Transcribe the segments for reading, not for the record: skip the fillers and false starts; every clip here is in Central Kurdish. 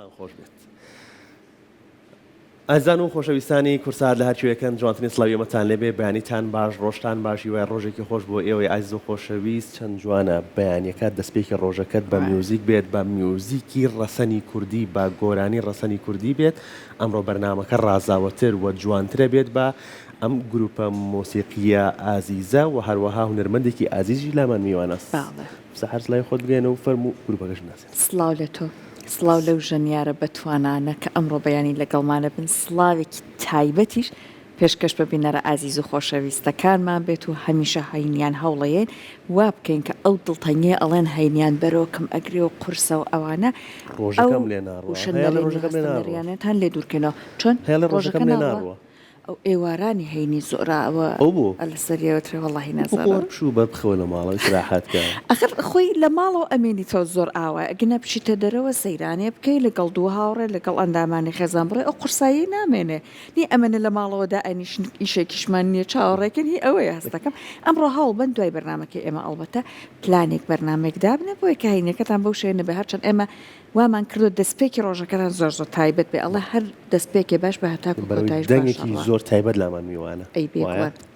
سان خۆش بێت. ئازان و خۆشەویستانی کورسات لە هەرکوێکەن جوانترین سڵاویەمەتان لێبێ، بەیانیتان باش، ڕۆژتان باشی وای ڕۆژێکی خۆش بۆ ئێوەی ئازیز و خۆشەویست. چەند جوانە بەیانیەکەت دەستپێکی ڕۆژەکەت بە میوزیک بێت، بە میوزیکی ڕەسەنی کوردی، بە گۆرانی ڕەسەنی کوردی بێت. ئەمڕۆ بەرنامەکە ڕازاوەتر و جوانترە بێت بە ئەم گروپە مۆسیقیە ئازیزە و هەروەها هونەرمەندێکی ئازیزی لامان میوانە. سەحەر سڵای خۆت بگەێنە و فەرموو گروپەکەش ناسێت. سڵاو لە تۆ، سڵاو لەو ژەنیارە بەتوانانە کە ئەمڕۆ بەیانی لەگەڵمانە بن. سڵاوێکی تایبەتیش پێشکەش بە بینەرە ئازیز و خۆشەویستەکانمان بێت و هەمیشە هەینیان هەوڵەیەن وا بکەین کە ئەو دڵتەنگەی ئەڵێن هەینیان بەرۆکم ئەگرێ و قورسە و ئەوانە ڕۆژەکەم لێ ناڕوە هەن لێ دوورکەنەوە چۆن ڕۆژەکەم لێ ناڕوە ئەو ئێوارانی هەینی زۆراوە لە سەریەوەترێ وەڵاهی نازانم شو بەخەوە لە ماڵەوەی سراحەتکە ئەخر خۆی لە ماڵەوە ئەمێنی تۆ زۆر ئاوە ئەگەنە بچیتە دەرەوە سەیرانێ بکەی لەگەڵ دوو هاوڕێ لەگەڵ ئەندامانی خێزان بڕێ ئەو قورسایی نامێنێ نی ئەمەنە لە ماڵەوەدا ئەنیشن ئیشێکیشمان نییە چاوەڕێکن هی ئەوەیە هەستەکەم ئەمڕۆ هەوڵ بن دوای بەرنامەکەی ئێمە ئەڵبەتە پلانێک بەرنامێک دابنە بۆی کە هینەکەتان بەو شوێنە بە هەرچەند ئێمە وامان کردو دەستپێکی ڕۆژەکەتان زۆر زۆر تایبەت بێ ئەڵە هەر دەستپێکی باش بە هەتاکو کۆتایش دەنگێکی زۆر تایبەت لامان میوانە. ئەی بێ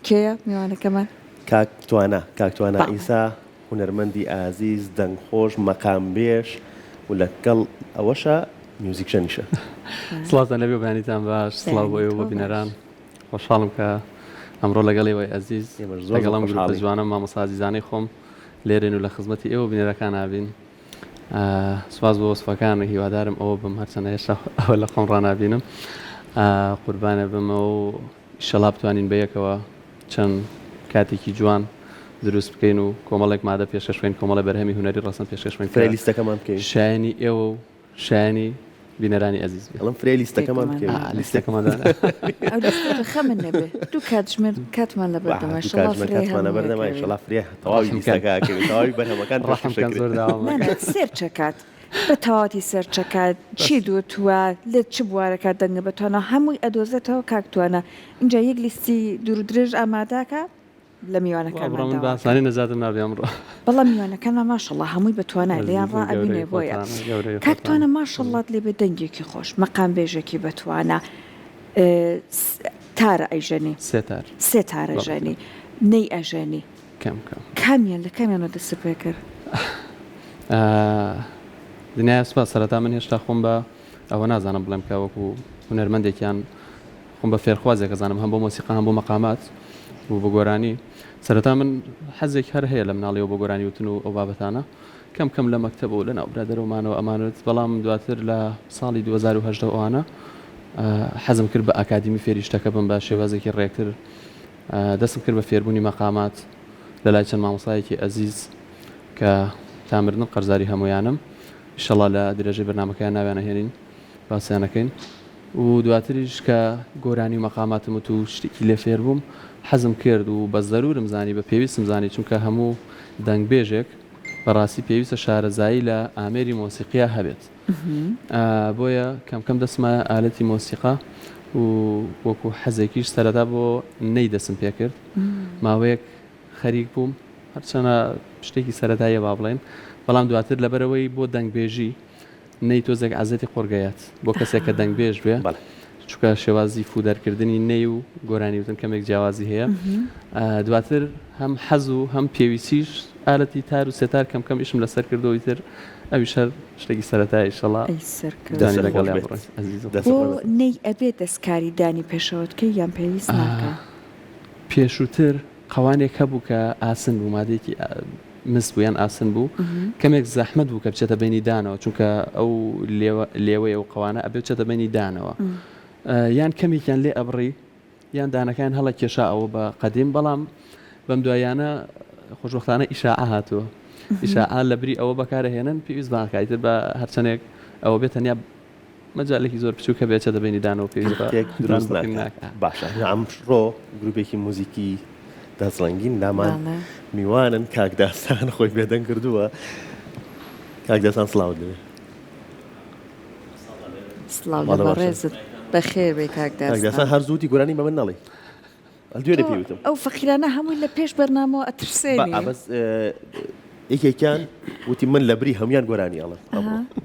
کێیە میوانەکەمان؟ کاکتوانە ئیسا هونەرمەندی ئازیز، دەنگخۆش، مەقامبێش و لەگەڵ ئەوەشە میوزیکشەنیشە. سڵاتان لەبێ بەیانیتان باش، سڵاو بۆ ئێوە بۆ بینەران. خۆشحاڵم کە ئەمڕۆ لەگەڵ ئێوەی ئەزیز لەگەڵم گروپە جوانە مامۆستا ئازیزانەی خۆم لێرێن و لە خزمەتی ئێوە بینەرەکان نابین. سوپاس بۆ وەسفەکان، هیوادارم ئەوە بم هەرچەندە هێشتا ئەوە لە خۆم ڕنابینم. قوربانە بمە و ئیشەڵا بتوانین بەیەکەوە چەند کاتێکی جوان دروست بکەین و کۆمەڵێک مادە پێشکەشوین، کۆمەڵە بەرهەمی هونەری ڕەسەن پێشکەشوین. فێلیستەکەمان بکەین، شایانی ئێوە و شایانی بینەرانی ئەزیز ئەڵم فێلیستەکەمان بکەین. لیستەکەماندا خەمن نەبێ دوو کاتژمێر کاتمان لە بەردەمای کاتمانە بەردەمای شەڵا فرێ تەواوی لیستەکەکەوێت تەواوی بەرهەمەکان ڕەحمەکان زۆر داوام سێر چەکات بە تەواتی سەرچەکات چی دووتووە لێت چ بوارەکە دەنگە بەتوانە هەمووی ئەدۆزێتەوە کاکتوانە اینجا یەک لیستی دوور درێژ ئاماداکە لە میوانەکان باسانی نەزاتم نابێ ئەمڕۆ بەڵام میوانەکانمان ماشەڵڵا هەمووی بەتوانای لێیان ڕا ئەبینێ بۆیە کاکتوانە ماشەڵڵات لێبێ دەنگێکی خۆش مەقام بێژێکی بەتوانە تارە ئەیژەنی سێ تارە ژەنی نەی ئەژەنی کامیان لە کامیانە دەست پێ کرد دنیای سوپاس. سەرەتا من هێشتا خۆم بە ئەوە نازانم بڵێم کە وەکو هونەرمەندێکیان خۆم بە فێرخوازێک ئەزانم هەم بۆ مۆسیقا هەم بۆ مەقامات و بە گۆرانی. سەرەتا من حەزێک هەر هەیە لە مناڵیەوە بۆ گۆرانی وتن و ئەو بابەتانە کەم کەم لە مەکتەب و لە ناو برادەرەوەمانەوە ئەمانەت. بەڵام دواتر لە ساڵی 2010 ئەوانە حەزم کرد بە ئاکادمی فێریشتەکە بم بە شێوازێکی ڕێکتر دەستم کرد بە فێربوونی مەقامات لە لای چەند مامۆستایەکی ئەزیز کە تامردن قەرزاری هەمویانم. ئینشەڵا لە درێژەی بەرنامەکەیان ناویانە هێنین باسییانەکەین و دواتریش کە گۆرانی و مەقاماتم و تو شتێکی لێ فێر بووم حەزم کرد و بە زەرورم زانی بە پێویستم زانی چونکە هەموو دەنگبێژێک بەڕاستی پێویستە شارەزایی لە ئامێری مۆسیقیا هەبێت. بۆیە کەم دەسمە ئالەتی مۆسیقا و وەکو حەزێکیش سەرەتا بۆ نەی دەسم پێ کرد. ماوەیەک خەریک بووم هەرچەنە شتێکی سەرەتاییە با بڵێن، بەڵام دواتر لەبەرەوەی بۆ دەنگبێژی نەی تۆزێک عەزەتی خۆرگەیات بۆ کەسێک کە دەنگبێژ بێ چونکە شێوازی فودەرکردنی نەی و گۆرانی وتن کەمێک جیاوازی هەیە. دواتر هەم حەز و هەم پێویستیش ئالەتی تار و سێتار کەم ئیشم لەسەر کردەوەی تر ئەویش هەر شتێکی سەرەتایی ئینشەڵا بۆ نەی ئەبێت دەستکاری دانی پێشەوەتکەی یان پێویست ناکە. پێشووتر قەوانێک هەبوو کە ئاسن بوو مادێکی مست بوو یان ئاسن بوو کەمێک زەحمەت بوو کە بچێتە بینی دانەوە چونکە ئەو لێوەیە و قەوانە ئەبێ بچێتە بینی دانەوە یان کەمێکیان لێ ئەبڕی یان دانەکان هەڵە کێشا ئەوە بە قەدیم. بەڵام بەم دوایانە خۆشوەختانە ئیشاعە هاتووە. ئیشاعە لە بری ئەوە بەکارەهێنن پێویست باکایتر بە هەرچەندێک ئەوە بێت تەنیا مەجالێکی زۆر بچووکە بێتە بینی دانەوە پێویست دروست باشە. ئەمڕۆ گروپێکی موزیکی دەزڵەنگین لامان میوانن کاکداسان خۆی بێدەنگ کردووە. کاکداسان سڵاو دەوێ. سڵاو لە ڕێزت بەخێر بێ کاکداسان هەر زووتی گۆرانی بە من نەڵێ ئەلدوێرە پێوتم ئەو فەقیرانە هەمووی لە پێش بەرنامەوە ئەترسێنی. یەکێکیان وتی من لە بری هەمویان گۆرانی ئەڵێ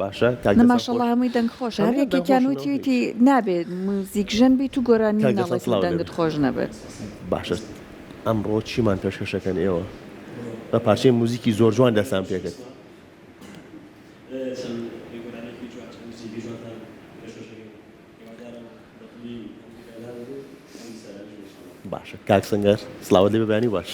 باشە نەماشەڵڵا هەمووی دەنگ خۆش هەر یەکێکیان وتی نابێت موزیک ژەن بیت و گۆرانی ناڵێت دەنگت خۆش نەبێت باشە ئەمڕۆ چیمان پێشکەشەکەن ئێوە بە پارچەی موزیکی زۆر جوان دەستان پێکرد باشە کاک سەنگەر سڵاوت لێ بەبیانی باش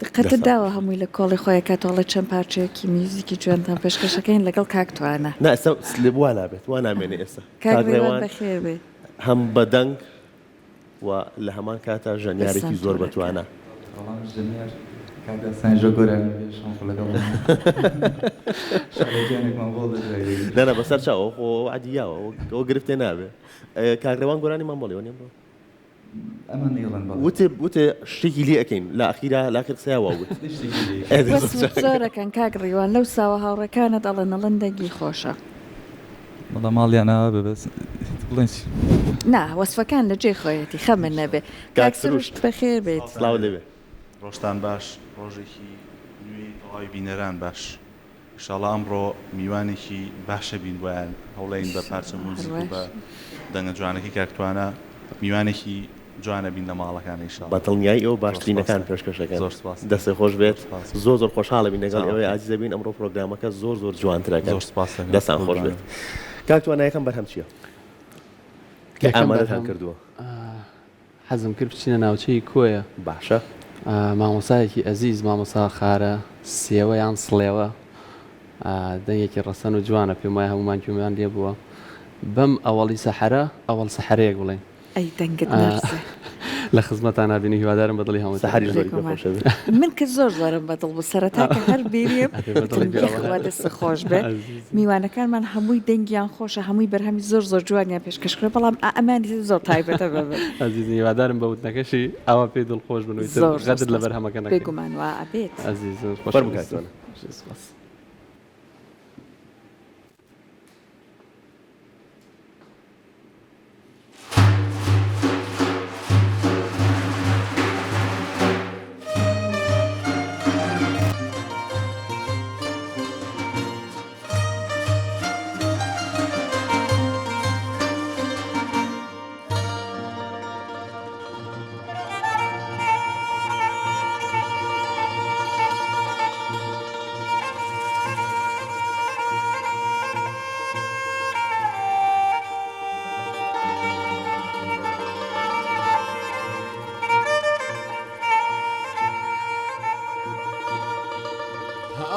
دقەتە داوە هەمووی لە کۆڵی خۆی کاتۆڵە چەند پارچەیەکی میوزیکی جوانتان پێشکەشەکەین لەگەڵ کاکتوانە نا ئێستا سلێب وا نابێت وا نامێنێ ئێستا کاکڕێوان بەخێر بێ هەم بەدەنگ و لە هەمان کاتە ژەنیارێکی زۆر بەتوانە نەنە بەسەر چاوە خۆ عادیاوە ئەوە گرفتێ نابێ کاکڕێوان گۆرانی مامۆڵی وتێ شتێکی لێ ئەەکەین لە ئەخیرا لاکرد سیاوە وت زۆرەکەن کاگڕیوان لەو ساوە هاوڕەکانت ئەڵە نەڵندەگی خۆشە بەڵام ماڵیانەوە بەبێت بڵێن نا وەسفەکان لە جێ خۆیەتی خەمن نەبێ کاکسروشت بەخێر بێت سڵاو لێبێ ڕۆژتان باش ڕۆژێکی نوێی تەواوی بینەران باش ئینشاڵڵا ئەمڕۆ میوانێکی باشە بین بۆیان هەوڵین بە پارچە موزیک و بە دەنگە جوانەکەی کاکتوانە میوانێکی جوانە بین لە ماڵەکان ئینشاڵڵا بەتڵنیایی ئەو باشترینەکان پێشکەشەکەن دەستێ خۆش بێت زۆر زۆر خۆشحاڵە بین لەگەڵ ئێوەی ئازیزە بین ئەمڕۆ پرۆگرامەکە زۆر زۆر جوانترەکە دەستان خۆش بێت کاکتوانایەکەم بەرهەم چییە؟ ئامادەتان کردووە حەزم کرد بچینە ناوچەی کۆیە باشە مامۆسایەکی ئەزیز مامۆسا خارە سێوە یان سڵێوە دەنگێکی ڕەسەن و جوانە پێم وایە هەمومان کوێمیان لێ بووە بەم ئەوەڵی سەحەرە ئەوەڵ سەحەرەیەک بڵێن ئەی دەنگت نەرسێ لە خزمەتان نبینی هیوادارم بەدڵی هەموو سەحەری زۆری بەخۆشە بێت من کە زۆر زۆرم بەدڵ بوو سەرەتاکە هەر بێریم دەست خۆش بێت میوانەکانمان هەمووی دەنگیان خۆشە هەمووی بەرهەمی زۆر زۆر جوانیان پێشکەشکرە بەڵام ئەمانی زۆر تایبەتە ببێت ئەزیزی هیوادارم بە وتنەکەشی ئەوە پێی دڵخۆش بنویت غەدر لە بەرهەمەکە نەکەی بێگومان وا ئەبێت ئەزیز فەرموو کاکتوانە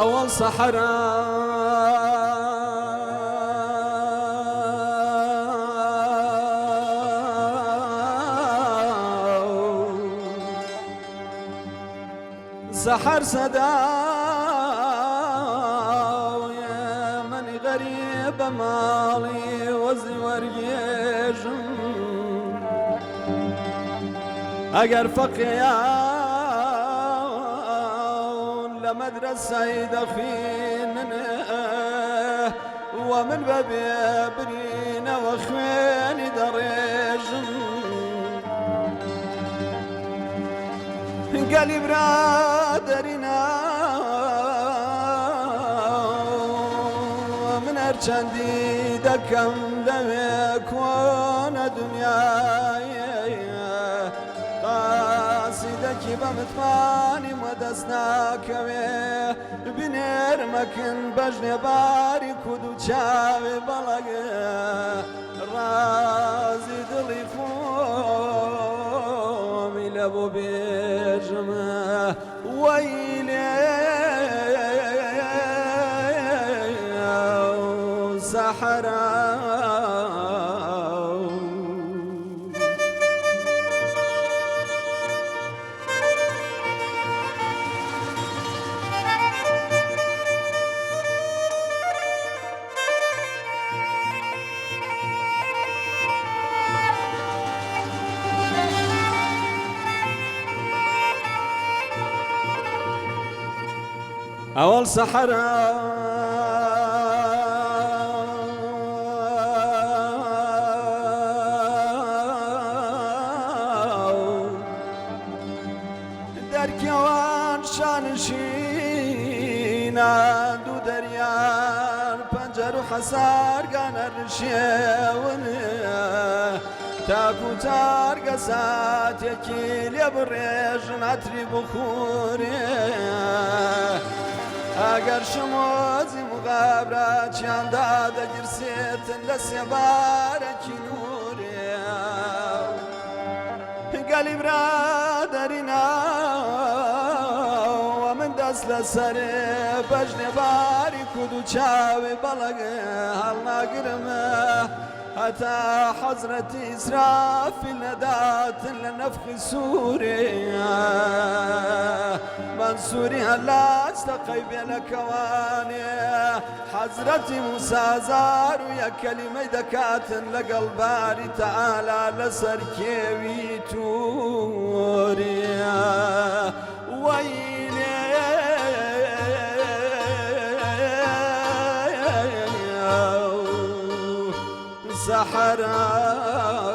أول صحراء سحر صدا يا من غريب مالي وزي وريجم أجر فقيا مدرسة دخيننا ومن بابي برينا وخواني دريج قالي برادرنا من أرشاندي دكم لمك وانا دنياي قاصدك بمتماني دەستناکەوێ بنێرمەکن بەژنێ باری کود و چاوێ بەڵەگە ڕازی دڵی خۆمی لە بۆ بێژمە وەیلێ سەحەرا أول صحراء بەرکەوان شانشینە دوو دەریان پەنجەر و حەسارگانە ڕشێونە تاکو تارگە ساتێکی لێ بڕێژن ئەتری بخورێ ئەگەر شمۆزی مغابراچیاندا دەگرسێتن لە سێبارەکی نورێ گەلی برادەریناوە من دەست لە سەرێ بەژنێباری کود و چاوی بەڵەگ هەڵناگرمە هەتا حەزرەتی ئیسرافیل نەداتن لە نەفخی سوورێ منسووری هەلاستە قەیبێ لە کەوانێ حەزرەتی موسازار و یەک کەلیمەی دەکاتن لەگەڵ باری تەعالا لەسەر کێوی توورێ وەیلێ صحراء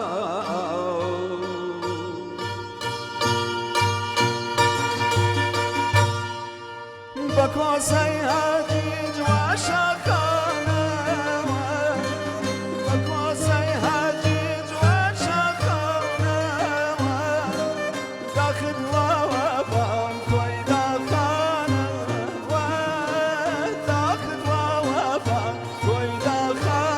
بكوسي هاجيج وشاخانة بكوسي هاجيج وشاخانة داخل ووابان كوي داخانة داخل ووابان كوي داخانة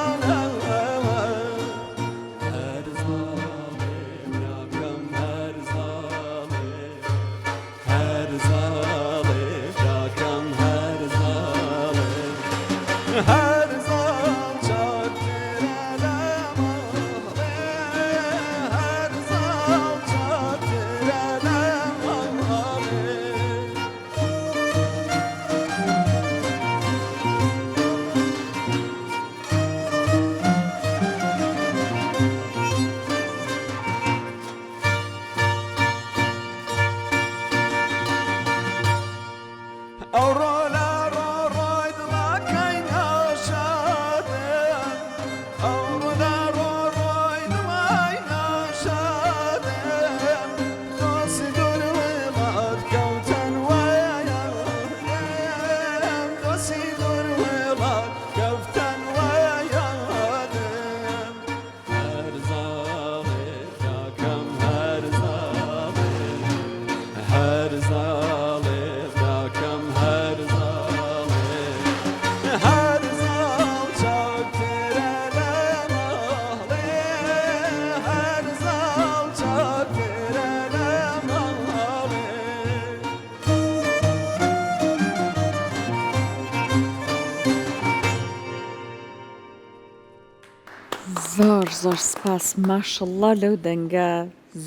زۆر سپاس ماشەڵڵا لەو دەنگە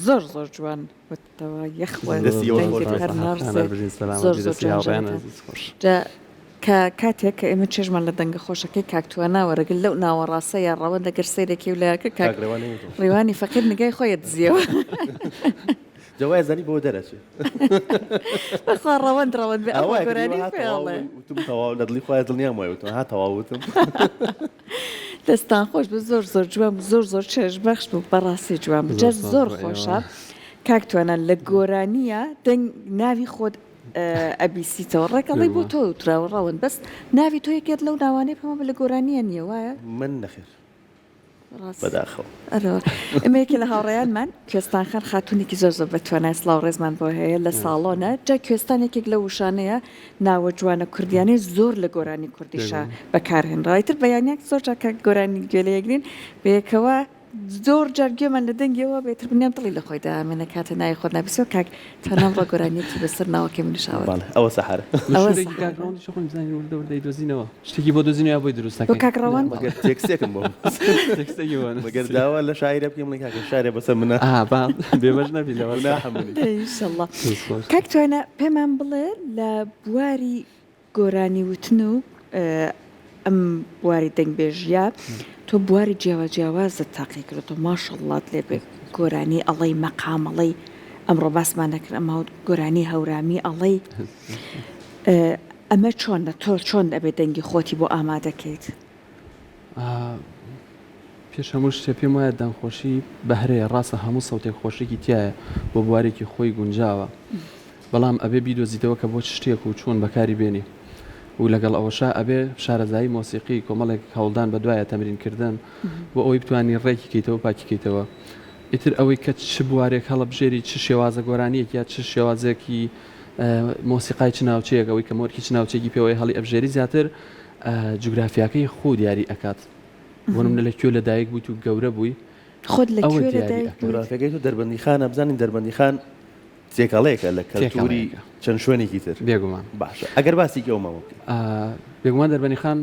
زۆر جوان وتەوە یەخوە کە کاتێک کە ئێمە چێژمان لە دەنگە خۆشەکەی کاکتوانە وەرەگەل لەو ناوەڕاستە یا ڕەوەندە گەرسەیرێکی ولایەکە ڕێوانی فەقیر نگای خۆیت دزیەوە جوای زنی بۆ دەرەچێ بەخوا ڕەوەند بێ ئەوە گۆرانی فێڵێ وتم تەواو لە دڵی خۆیان دڵنیام وایە وتم ها تەواوتم دەستان خۆش بە زۆر جوان زۆر چێژ بەخش بوو بەڕاستی جوان بجە زۆر خۆشە کاکتوانە لە گۆرانیە دەنگ ناوی خۆت ئەبیسیتەوە ڕێکەڵی بۆ تۆ وتراوە ڕەوەند بەس ناوی تۆ یەکێت لەو ناوانەی پەمە بە لە گۆرانیە نییە وایە من نەخێر بەداخەوە ئەمەیەکی لە هاوڕێیانمان کوێستان خان خاتونێکی زۆر بەتوانای سڵاو ڕێزمان بۆ هەیە لە ساڵۆنە جا کوێستانێکێک لە وشانەیە ناوە جوانە کوردیانەی زۆر لە گۆرانی کوردیشە بەکارهێنراویتر بەیانیاک زۆر جاکە گۆرانی گوێلەیەگرین بەیەکەوە زۆر جارگوێمان لە دەنگەوە بێتر بنیان دڵی لە خۆیدا ئەمێنە کاتە نای خۆت نابیسەوە کاک تەنام ڕە گۆرانیەکی بەسەر ناوەکەی منیشاوە ئەوە سەحارە دۆزینەوە شتێکی بۆ دۆزینەوە بۆی دروستەکە کاکڕەوان تێکسێکم بۆ مەگەر داوا لە شاعرە بکەم لە کاکە شارێ بەسەر منە بێمەش نەبی لەوە ئینشەڵڵا کاک توانە پێمان بڵێ لە بواری گۆرانی وتن و ئەم بواری دەنگبێژیە تۆ بواری جیاوازت تاقی کردەوە ماشەڵڵات لێ بێ گۆرانی ئەڵەی مەقامەڵەی ئەمڕۆ باسمان نەکرد ئەمە گۆرانی هەورامی ئەڵەی ئەمە چۆنە تۆ چۆن ئەبێ دەنگی خۆتی بۆ ئامادەکەیت پێش هەموو شتێ پێم وایە دەنگخۆشی بەهرەیە ڕاستە هەموو سەوتێک خۆشێکی تایە بۆ بوارێکی خۆی گونجاوە بەڵام ئەبێ بیدۆزیتەوە کە بۆ چ شتێک و چۆن بەکاری بێنی و لەگەڵ ئەوەشا ئەبێ شارەزایی مۆسیقی کۆمەڵێک هەوڵدان بە دوایە تەمرینکردن بۆ ئەوەی بتوانانی ڕێکی کەیتەوە پاکیکەیتەوە ئیتر ئەوەی کە چ بوارێک هەڵەبژێری چ شێوازە گۆرانیەک یا چ شێوازێکی مۆسیقای چ ناوچەیەک ئەوەی کە مۆرکی چ ناوچێکی پێوەی هەڵی ئەبژێری زیاتر جوگرافیاکەی خۆ دیاری ئەکات بۆ نمونە لەکوێ لەدایک بوویت و گەورە بووی خۆت ئەوە لەکوێ دیاری لەدایک بوویت؟ جوگرافیەکەی تو دەربەندی خانە بزانین دەربەندی خان تێکەڵەیەکە لە کەلتوری چەند شوێنێکی تر بێگومان باشە ئەگەر باسی ئەومەوە بێگومان دەربەنی خان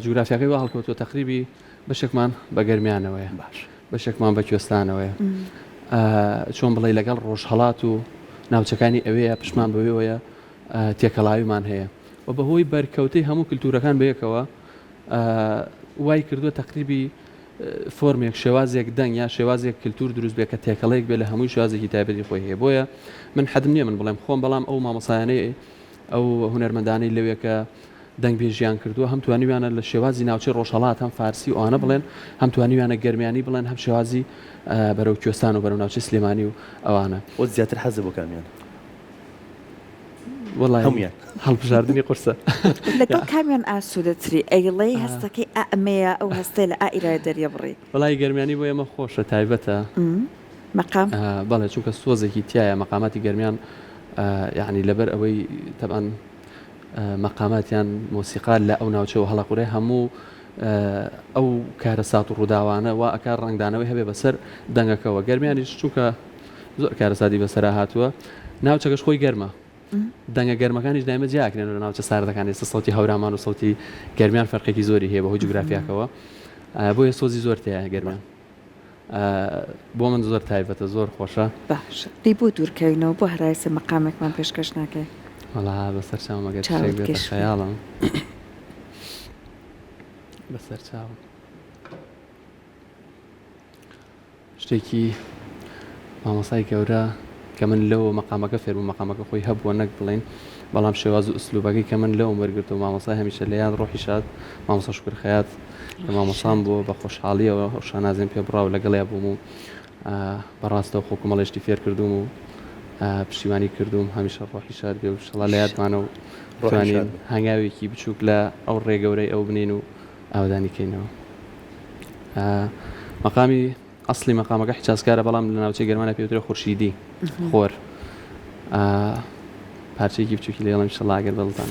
جوگرافیاکەی وا هەڵکەوتوە تەقریبی بەشێکمان بە گەرمیانەوەیە باش بەشێکمان بە کوێستانەوەیە چۆن بڵێ لەگەڵ ڕۆژهەڵات و ناوچەکانی ئەوەیە پشمان بەوەیە تێکەڵاویمان هەیە و بەهۆی بەرکەوتەی هەموو کللتورەکان بەیەکەوە وای کردووە تەقریبی فۆرمێک شێوازێک دەنگ یا شێوازێک کللتور دروست بێت کە تێکەڵەیەک بێت لە هەمووی شازێکی تایبەتی خۆی هەیە بۆیە من حەدم نییە من بڵێم خۆم بەڵام ئەو مامۆسایانەی ئەو هونەرمەندانەی لەوێکە دەنگ بێژیان کردووە هەم توانیویانە لە شێوازی ناوچەی ڕۆژهەڵات هەم فارسی و ئەوانە بڵێن هەم توانیویانە گەرمیانی بڵێن هەم شێوازی بەرەو کوێستان و بەرەو ناوچەی سلێمانی و ئەوانە ئەو زیاتر حەزە بۆ کامیان وڵای هەمویان هەڵبژاردننی قورسە لەگەڵ کامیان ئاسوودەتری ئەیڵەی هەستەکەی ئەمەیە ئەو هەستەی لە ئائیرای دەریە بڕی وڵای گەرمیانی بۆ ئێمە خۆشە تایبەتە مەقام بەڵێ چونکە سۆزێکی تایە مەقاماتی گەرمیان یعنی لەبەر ئەوەی تەبان مەقاماتیان مۆسیقال لە ئەو ناوچەوە هەڵەقورێ هەموو ئەو کارە سات و ڕووداوانە وا ئەکار ڕنگدانەوەی هەبێ بەسەر دەنگەکەەوە گەرمیانیش چونکە زۆر کارە سادی بەسەرا هاتووە ناوچەکەش خۆی گەرمە دەنگە گەرمەکانیش دایمە جیاکرێن لە ناوچە ساردەکانی سەوتی هەورامان و سەوتی گەرمیان فەرقێکی زۆری هەیە بەهۆی جوگرافیاکەوە بۆیە سۆزی زۆر تەیە گەرمیان بۆ من زۆر تایبەتە زۆر خۆشە باش دی بۆ دوورکەوینەوە بۆ هەرایسە مەقامێکمان پێشکەش ناکەی وەڵا بەسەر چاومەگەر چاوت بێتە کەشف. خەیاڵم بەسەر چاوم شتێکی مامۆسای گەورە کە من لەوە مەقامەکە فێر و مەقامەکە خۆی هەبووە نەک بڵین بەڵام شێواز و ئوسلوبەکەی کە من لەوە وەرگرت و مامۆسای هەمیشە لە یاد ڕۆحی شاد مامۆسا شکر خەیات کە مامۆسام بووە بە خۆشحاڵیەوە ئەو شانازیم پێ بڕاو لەگەڵیا بووم و بەڕاستەوە خۆکمەڵێشتی فێر کردوم و پشتیوانی کردوم هەمیشە ڕۆحی شاد بێ و شڵا لە یادمانە و توانین هەنگاوێکی بچووک لە ئەو ڕێگەورەی ئەو بنین و ئاودانیکەینەوە مەقامی ئەسلی مەقامەکە حیجازکارە بەڵام لە ناوچەی گەرمانە پێوترە خورشیدی خۆر پارچەیەکی بچووکی لێڵم شڵا ئەگەر بەڵتان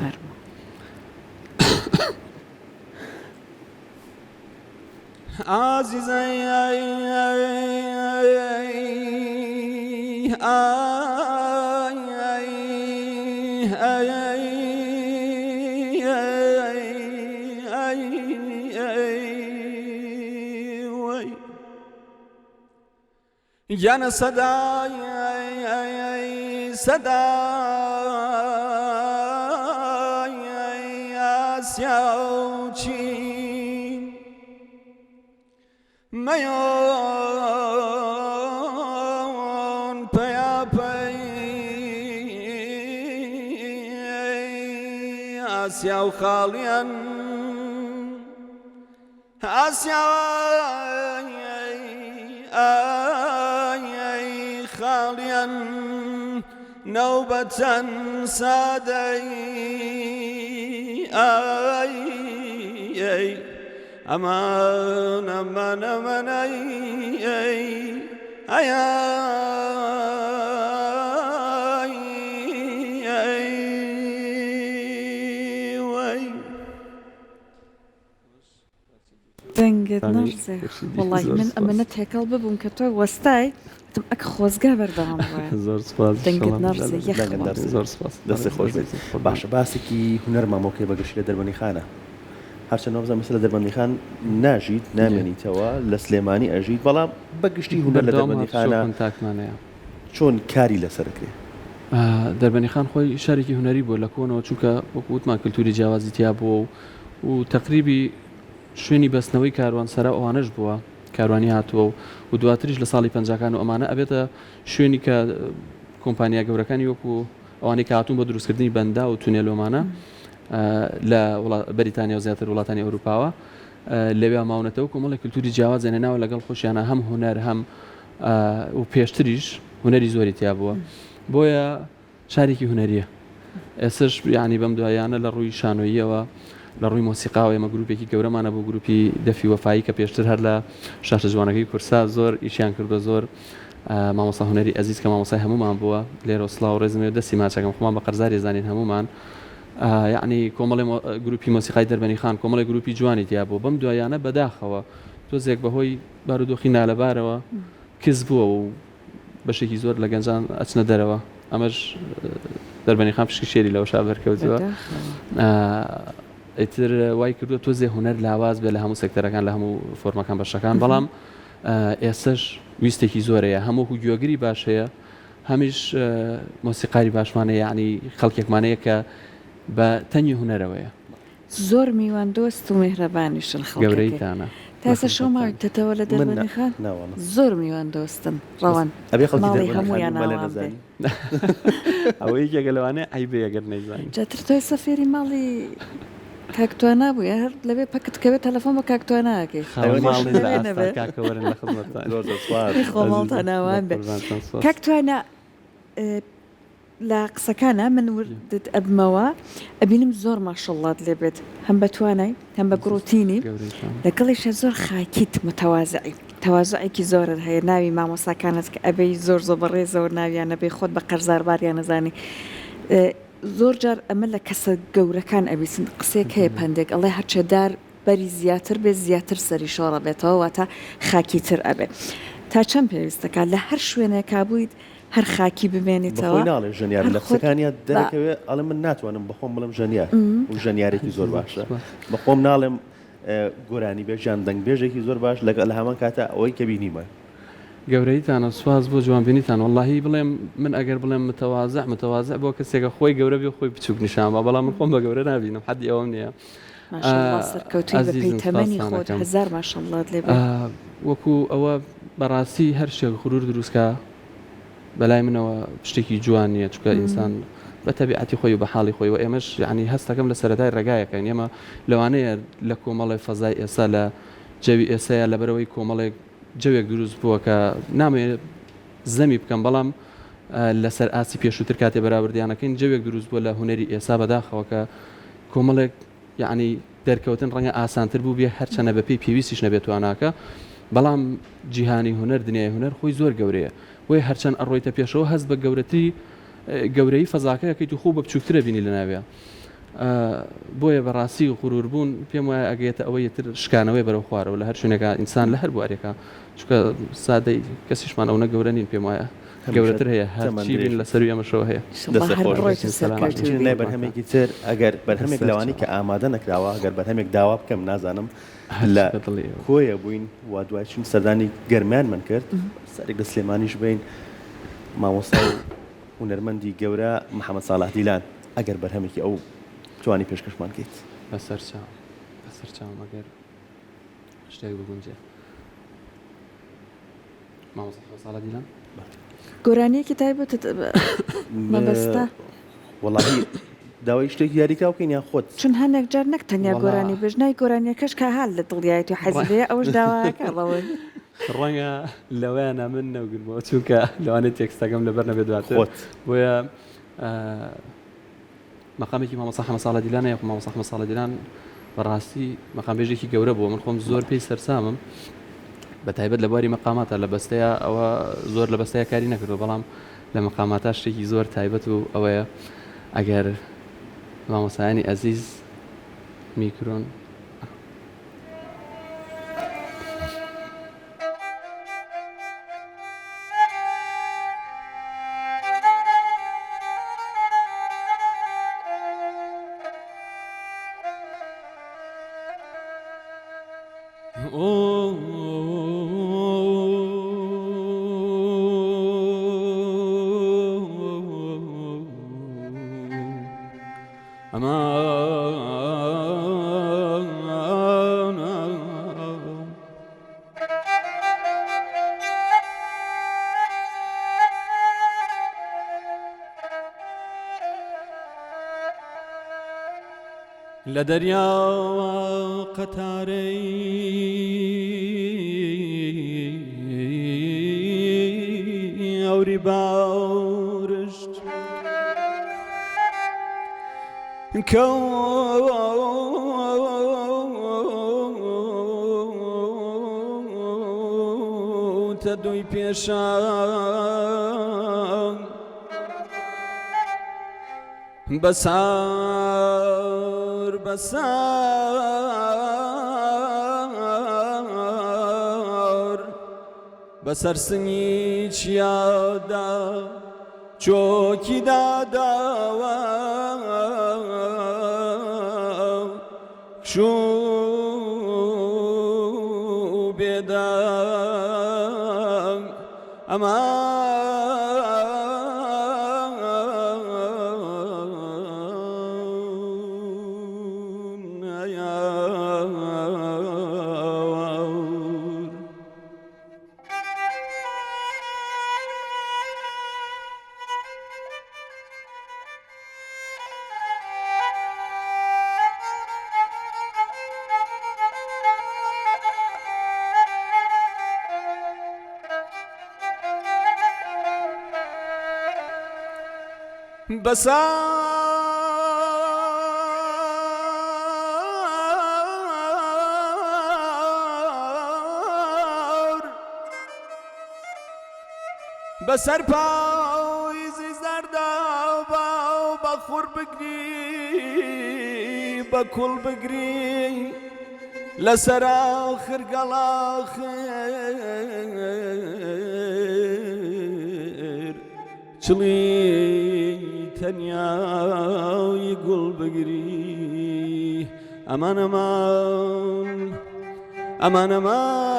Yana sadai Asyauchi Mayon Payapay Asyau Khalian خاليا نوبة سادي أمان أمان أمان دەنگت نەڕزێ وڵی من ئەمەنە تێکەڵ ببووم کە تۆ وەستای تم ئەک خۆزگا بەردەوام وایە زۆر سپاس دەنگت نەڕزێ زۆر سپاس دەستی خۆش بێت باشە باسێکی هونەر مامۆکێ بەگشتی لە دەربەنی خانە هەرچەند نۆبزان مەسە لە دەربەندی خان ناژیت نامێنیتەوە لە سلێمانی ئەژیت بەڵام بەگشتی هونەر لە دەربەندی خانە تاکمانەیە چۆن کاری لەسەرکرێ دەربەنی خان خۆی شارێکی هونەری بووە لە کۆنەوە چونکە وەکووتمان کللتوری جیاوازی تیا بووە و تقریبی شوێنی بەستنەوەی کاروان سەرا ئەوانش بووە کاروانی هاتووە و دواتریش لە ساڵی 50کان و ئەمانە ئەبێتە شوێنی کە کۆمپانیا گەورەکانی وەکو ئەوانەی کە هاتوون بە دروستکردنی بەندا و تونێلۆمانە لە بەریتانیا و زیاتر وڵاتانی ئەوروپاوە لەوێ ماونەتەوە کۆمەڵی کللتوری جیاواز زێنەناوە لەگەڵ خۆشیانە هەم هونەر هەم و پێشتریش هونەری زۆری تیا بووە بۆیە شارێکی هونەریە ئێسش ینی بەم دوایانە لە ڕووی شانۆییەوە لە ڕووی مۆسیقاوە ئێمە گروپێکی گەورەمانە بۆ گروپی دەفی وەفایی کە پێشتر هەر لە شاشە جوانەکەی کورسا زۆر ئیشیان کردو زۆر مامۆستا هونەری ئەزیز کە مامۆسای هەمومان بووە لێرە سڵاو ڕێزمێ و دەستی ماچەکەم خۆمان بە قەرزاری زانین هەمومان یعنی کۆمەڵی گروپی مۆسیقای دەربەنی خان کۆمەڵی گروپی جوانی تیا بوو بەم دوایانە بەداخەوە تۆزێک بەهۆی بارودۆخی نالەبارەوە کەس بووە و بەشێکی زۆر لە گەنجان ئەچنە دەرەوە ئەمەش دەربەنی خان پشکی شێری لەەوە شابەرکەوتووە ئیتر وای کردووە تۆزێ هونەر لاواز بێ لە هەموو سێکتەرەکان لە هەموو فۆرمەکان بەشەکان بەڵام ئێسش ویستێکی زۆرەیە هەموو گوێگری باش هەیە هەمیش مۆسیقاری باشمانەیە یعنی خەڵکێکمانەیە کە بە تەنی هونەرەوەیە زۆر میوان دۆست و میهرەبانیشن خەڵک گەورەیتانە تاسە شۆماویتەوە لە دەربەنی خان زۆر میوان دۆستن ڕەوان ماڵی هەمویان ناوان ئەوەی یەکێکە لەوانەیە ئەیبێ ئەگەر نەیزانین جاتر تۆی سەفێری ماڵی کاکتوانە بوو هەر لەوێ پەکتکەوێت تەلەفۆن بە کاکتوانەکەی کاکەوەرن لە خزمەتتان خۆماڵتان ناوان بێ کاکتوانە لە قسەکانە من وردت ئەبمەوە ئەبینم زۆر ماشەڵات لێ بێت هەم بە توانای هەم بە گڕوتینی لەگەڵیشە زۆر خاکیت متەوازعی تەوازعێکی زۆرت هەیە ناوی مامۆساکانت کە ئەبەی زۆر زۆر بەڕێزەوە ناویانە بێ خۆت بە قەرزارباریان نەزانی زۆر جار ئەمە لە کەسە گەورەکان ئەبیسن قسێک هەیە پندێک ئەڵێ هەرچەدار بەری زیاتر بێ زیاتر سەری شۆڕە بێتەوە واتە خاکیتر ئەبێ تا چەند پێویستەکە لە هەر شوێنە کابوویت هەر خاکی ببێنیتەوە ناڵێ ژەنیار لە قسەکانیان دەرەکەوێ ئەڵێ من ناتوانم بەخۆم بڵم ژەنیار و ژەنیارێکی زۆر باشە بەخۆم ناڵێم گۆرانی بێژیان دەنگ بێژێکی زۆر باش لە هەمان کاتە ئەوەی کە بینیمە گەورەیتانە سواز بۆ جوانبینیتان واللهی بڵێم من ئەگەر بڵێم متەوازع بۆ کەسێکە خۆی گەورە بێ خۆی بچووک نیشان بە بەڵام من خۆم بە گەورە نبینم حەدی ئەوەم نییە وەکو ئەوە بەڕاستی هەر شتێک غرور دروستکە بەلای منەوە شتێکی جوان نییە چکە ئینسان بە تەبیعەتی خۆی و بە حاڵی خۆی و ئێمەش یعنی هەستەکەم لە سەرەتای ڕێگایەکەین ئێمە لەوانەیە لە کۆمەڵی فەزای ئێستا لە جەوی ئێسەیە لەبەرەوەی کۆمەڵێک جەوێک دروست بووە کە نامەوێت زەمی بکەم بەڵام لەسەر ئاسی پێشووتر کاتێ بەراوردیانەکەین جەوێک دروست بووە لە هونەری ئێستا بەداخەوە کە کۆمەڵێک یعنی دەرکەوتن ڕەنگە ئاسانتر بوو بێ هەرچەنە بەپێی پێویستیش نەبێت تواناکە بەڵام جیهانی هونەر دنیای هونەر خۆی زۆر گەورەیە وی هەرچەند ئەڕۆیتە پێشەوە هەست بە گەورەی فەزاکەیەکەی تو خۆ بە بچووکترە بینی لە ناوێ بۆیە بەڕاستی و غرووربوون پێم وایە ئەگەیتە ئەوەی تر شکانەوەی بەرەو خوارەوە لە هەر شوێنێکە ئینسان لە هەر بوارێکە چکە سادەی کەسیشمان ئەو نەگەورە نین پێم وایە گەورەتر هەیە هەرچی بین لەسەر ئەمەشەوە هەیە بەرهەمێکی تر ئەگەر بەرهەمێک لەوانی کە ئامادە نەکراوە ئەگەر بەرهەمێک داوا بکەم نازانم لە کۆیە بووین وا دوای چین سەردانی گەرمیانمان کرد سەرێک لە سلێمانیش بین مامۆستا و هونەرمەندی گەورە محەممەد ساڵح دیلان ئەگەر بەرهەمێکی ئەو توانی پێشکەشمان کەیت بەسەر چاوم ئەگەر شتێک بگونجێ مامۆستا ساڵح دیلان گۆرانیەکی تایبەت مەبەستە وەڵاهی داوای شتێکی یاریکرا بکەین یان خۆت چون هەندێک جار نەک تەنیا گۆرانی بژنای گۆرانیەکەش کە هەڵ لە دڵیایەتی و حەزیبێ ئەوەش داواکە ڕەوەی ڕەنگە لەوەیانە من نەوگرمەوە چونکە لەوانێت تێکستەکەم لەبەر نەبێت دواتر بۆیە مەقامێکی مامۆستا حەمەد ساڵح دیلانە یاخو مامۆستا حەمەد ساڵح دیلان بەڕاستی مەقامێژێکی گەورە بووە من خۆم زۆر پێی سەرسامم بە تایبەت لە بواری مەقاماتە لە بەستەیە ئەوە زۆر لە بەستەیە کاری نەکردو بەڵام لە مەقاماتە شتێکی زۆر تایبەت و ئەوەیە ئەگەر مامۆستایانی ئەزیز میکرۆن لە دەریاوە قەتارەی ئەوری باورشت کەوتە دووی پێشان بەسار بەسەر سنگی چیادا چۆکی داداوە شوو بێدەنگ بەسەر پاییزی زەردا بە خوڕ بگری بە کوڵ بگری لەسەرا خرگەڵاخر چڵی تەنیایی گوڵ بگری ئەمان ئەمان ئەمان ئەمان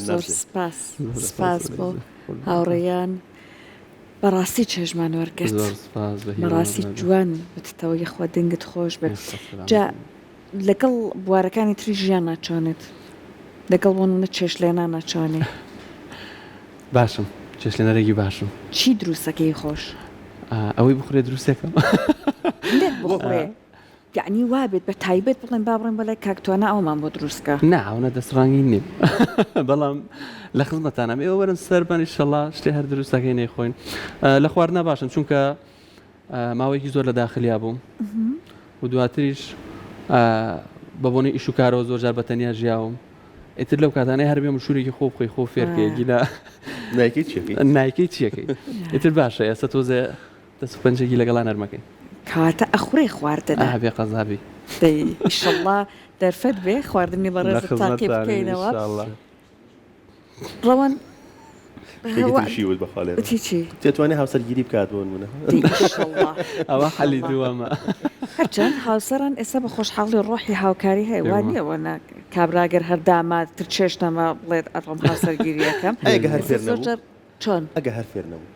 زۆر سپاس بۆ هاوڕێیان بەڕاستی چێژمان وەرگرت بەڕاستی جوان بتەوە یەخوا دەنگت خۆش بێت جا لەگەڵ بوارەکانی تری ژیان ناچوانێت لەگەڵ بۆ منە چێش لێنا ناچوانێ باشم چێش لێنەرێکی باشم چی دروستەکەی خۆش ئەوەی بخورێ دروستێکم لێت بخورێ یعنی وابێت بە تایبەت بڵێن با بڕێن بەلای کاکتوانە ئەومان بۆ دروستکە ناونە دەستڕانگی نیم بەڵام لە خزمەتانم ئێوە وەرن سەربانی شەڵا شتێ هەر دروستەکەی نەیخۆین لە خواردنا باشن چونکە ماوەیەکی زۆر لە داخلیا بووم و دواتریش بە بۆنی ئیش و کارەوە زۆر جار بەتەنیا ژیاوم ئیتر لەو کاتانەی هەر بێم شوورێکی خۆ بخۆی خۆ فێرکەیەکی لە نایکەی چیەکەی ئیتر باشە ئێستا تۆزێ دەست پەنجێکی لەگەڵا نەرمەکەی کاتە ئەخورێ خواردنە بێ قەزابی ئیشەڵڵا دەرفەت بێ خواردنی بەڕێز تاقی بکەینەوە ڕەوان شیوت بەخاڵێت چی تێتوانێت هاوسەرگیری بکات بۆن منە ئەوە حەلی دووەمە هەرچەند هاوسەران ئێستا بە خۆشحاڵی ڕۆحی هاوکاری هەیە وانیەوە کابراگەر هەرداما تر چێشتەمە بڵێت ئەڕۆم هاوسەرگیریەکەم ئەگە هەر فێر نەبوو چۆن ئەگە هەر فێر نەبوو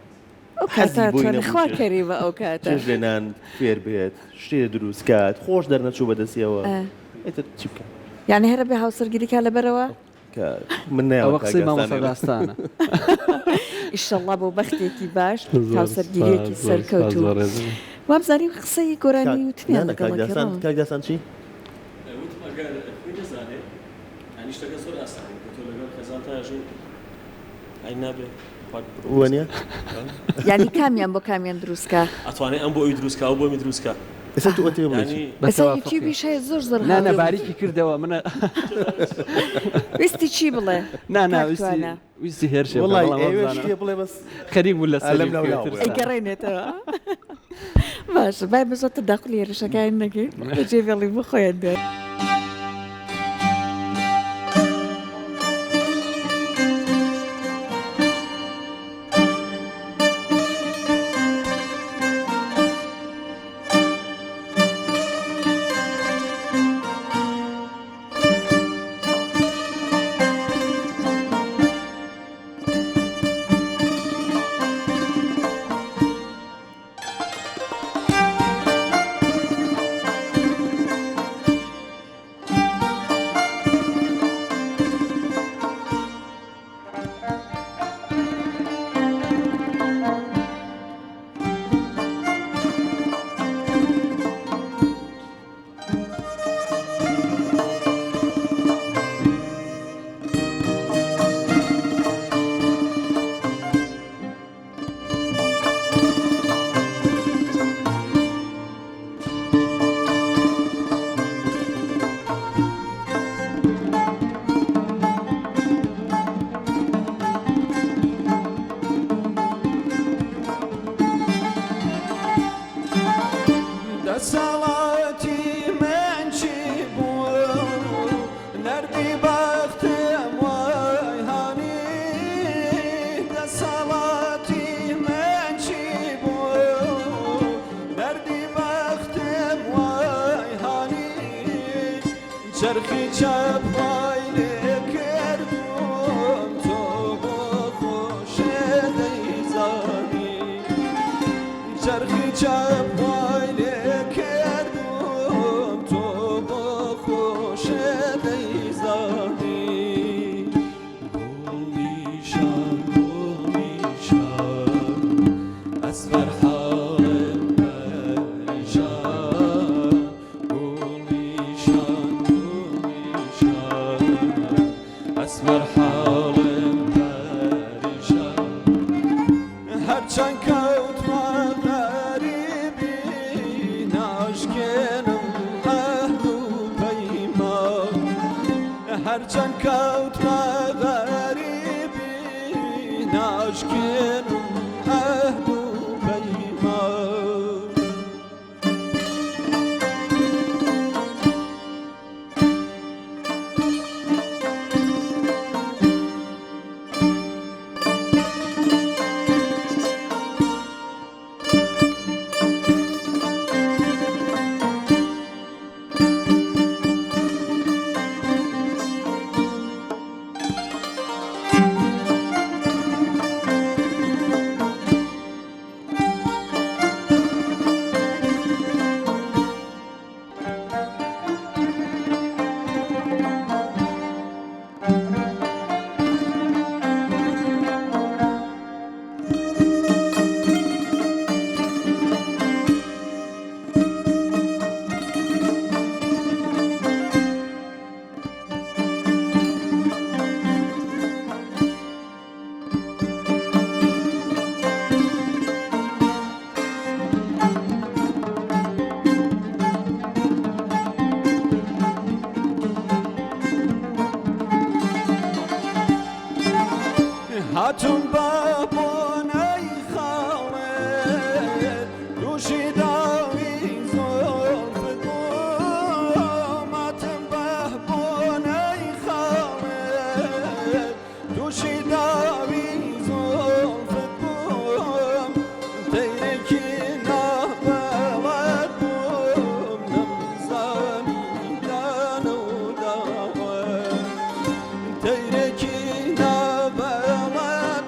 ئەو کاتە خوا کەریوە ئەو کاتە چێژ لێنان فێر بێت شتێ دروستکات خۆش دەرنەچوو بەدەستیەوە ئێتر چی بکە یعنی هەرە بێ هاوسەرگیریکا لەبەرەوە من ئەوە قسەی مامۆسەداستانە ئیشەڵڵا بۆ بەختێکی باش هاوسەرگیریەکی سەرکەوتوو وابزانیم قسەی گۆرانی وتنیان کاکداسان چی؟ وانە؟ یعنی کامیان بۆ کامیان دروستکە ئەتوانێت ئەم بۆ ئەوی دروستکە و بۆ می دروستکە ئێستا تو ئەتێ بڵێ ئەسا یوتیوبیش هەیە زۆر زۆر نانە باریکی کردەوە منە ویستی چی بڵێ ویستی هێرشێ بڵێ بەس خەریک بوو لە ئەیگەڕێنێتەوە باشە بای بەزۆتە داخلی هێرشەکان نەکەیت جێڤێڵی بۆ خۆیان دێت چرخی چپ وایله کردم تو با خوش دیزانی چرخی چپ وایله کردم تو با خوش دیزانی گل نیشان از فرحال پریشان گل نیشان از فرحال پریشان هرچند کوت و غریبی ناشکنم عهد و پیمان هرچند کوت و غریبی ناشکنم عهد و پیمان هاتون بابون ای خالد دوشی داوی زلف دوم هاتون بابون ای خالد دوشی داوی زلف دوم تیرکی نبلد دوم نمزانی دانو داوه تیرکی نبلد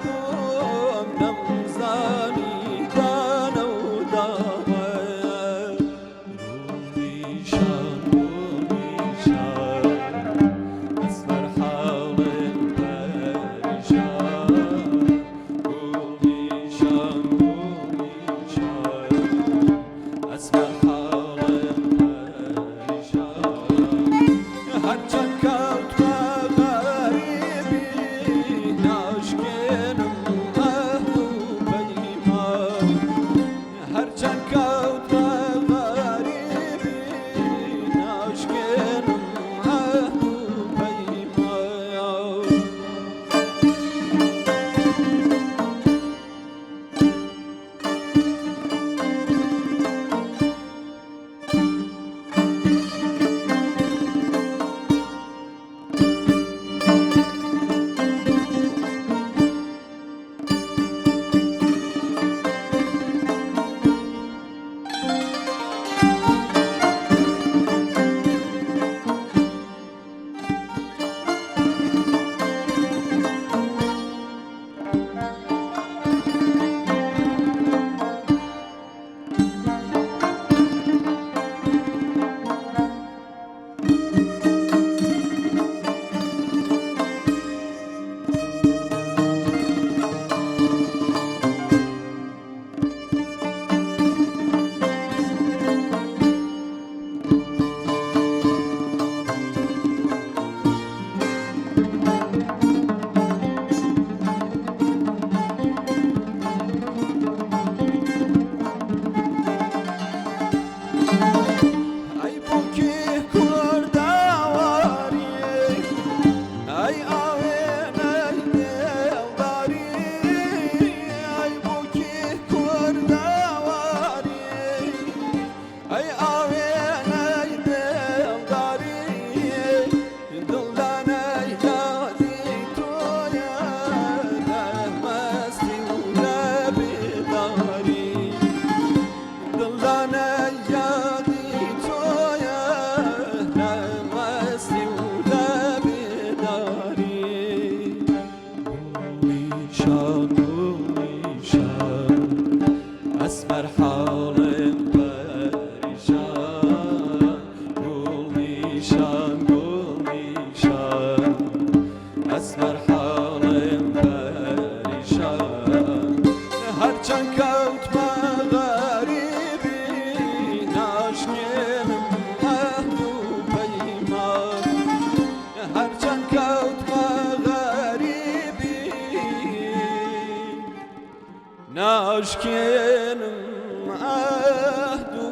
ئاشکێنم عهد و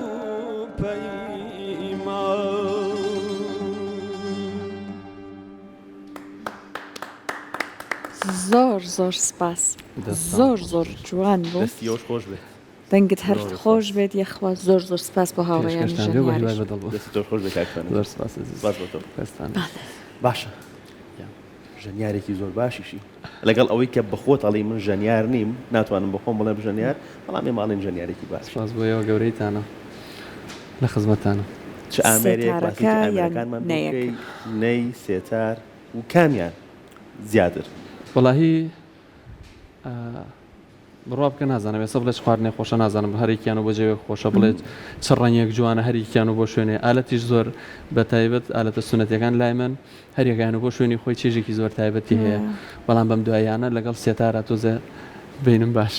پەیمان زۆر سپاس زۆر جوان بوو دەستی ئەوش خۆش بێت دەنگت هەر خۆش بێت یەخوا زۆر سپاس بۆ هاوڕێیانی پێشکەشتان بێ بە هیوای بەدڵ بوو دەستی تۆ خۆش بێت کاکتوانێت زۆر سپاس عزیز. باش بۆ تۆ خێستان باشە ژەنیارێکی زۆر باشیشی لەگەڵ ئەوەی کە بەخۆت ئەڵی من ژەنیار نیم ناتوانم بەخۆم بڵێم ژەنیار بەڵام ێ ماڵین ژەنیارێکی باش سپاس بۆیەوە گەورەیتانە لە خزمەتانە چ ئامێرێک سێتارەکە باسی یان ئامێرەکانمان نەیەک؟ بکەی نەی سێتار و کامیان زیاتر وەڵاهی بڕوا بکە نازانم ێستا بڵێ چ خواردنێ خۆشە نازانم هەرێکیان و بە جێوێک خۆشە بڵێت چ ڕەنگێک جوانە هەرێکیان و بۆ شوێنێ ئالەتیش زۆر بە تایبەت ئالەتە سونەتەکان لای من هەرێکیان و بۆ شوێنی خۆی چێژێکی زۆر تایبەتی هەیە بەڵام بەم دوایانە لەگەڵ سێتارە تۆزە بینم باش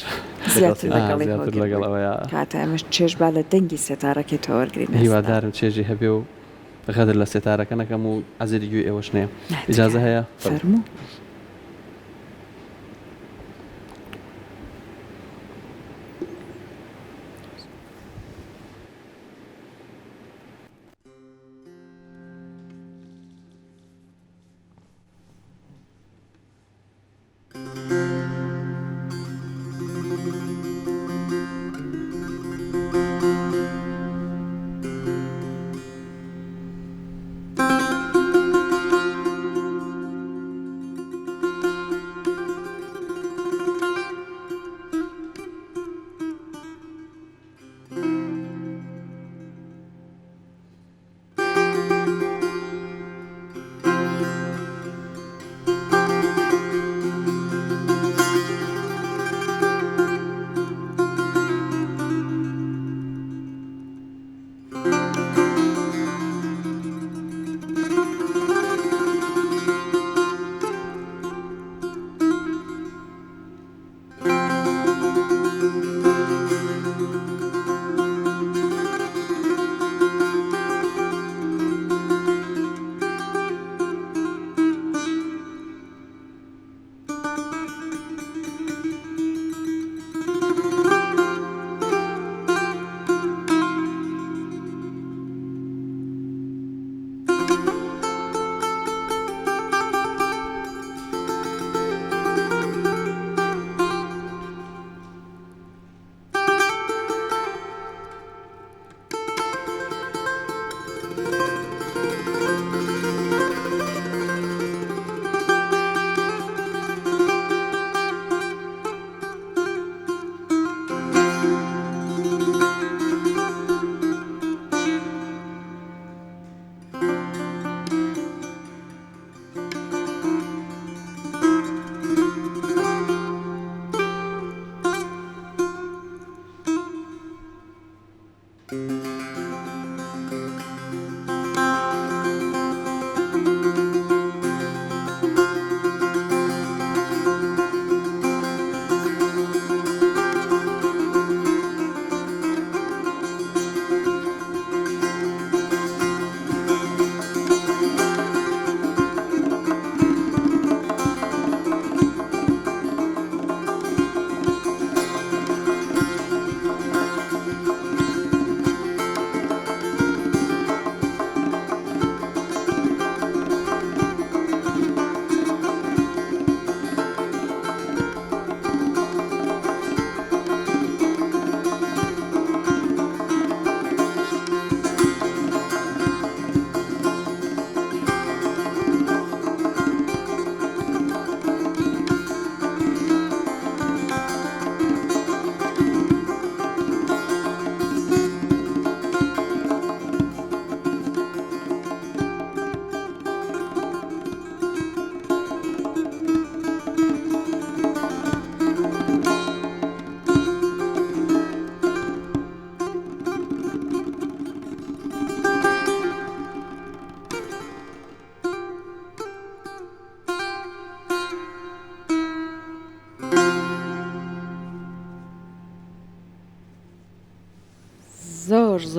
زیاتر لەگەڵی زیاتر لەگەڵ ئەوەیە کاتە ئەمەش چێژ با لە دەنگی سێتارەکەی تەوەرگین هیوادارم چێژی هەبێ و غەدر لە سێتارەکە نەکەم و ئەزری گوێ ئێوەش نییە ئیجازە هەیە فەرموو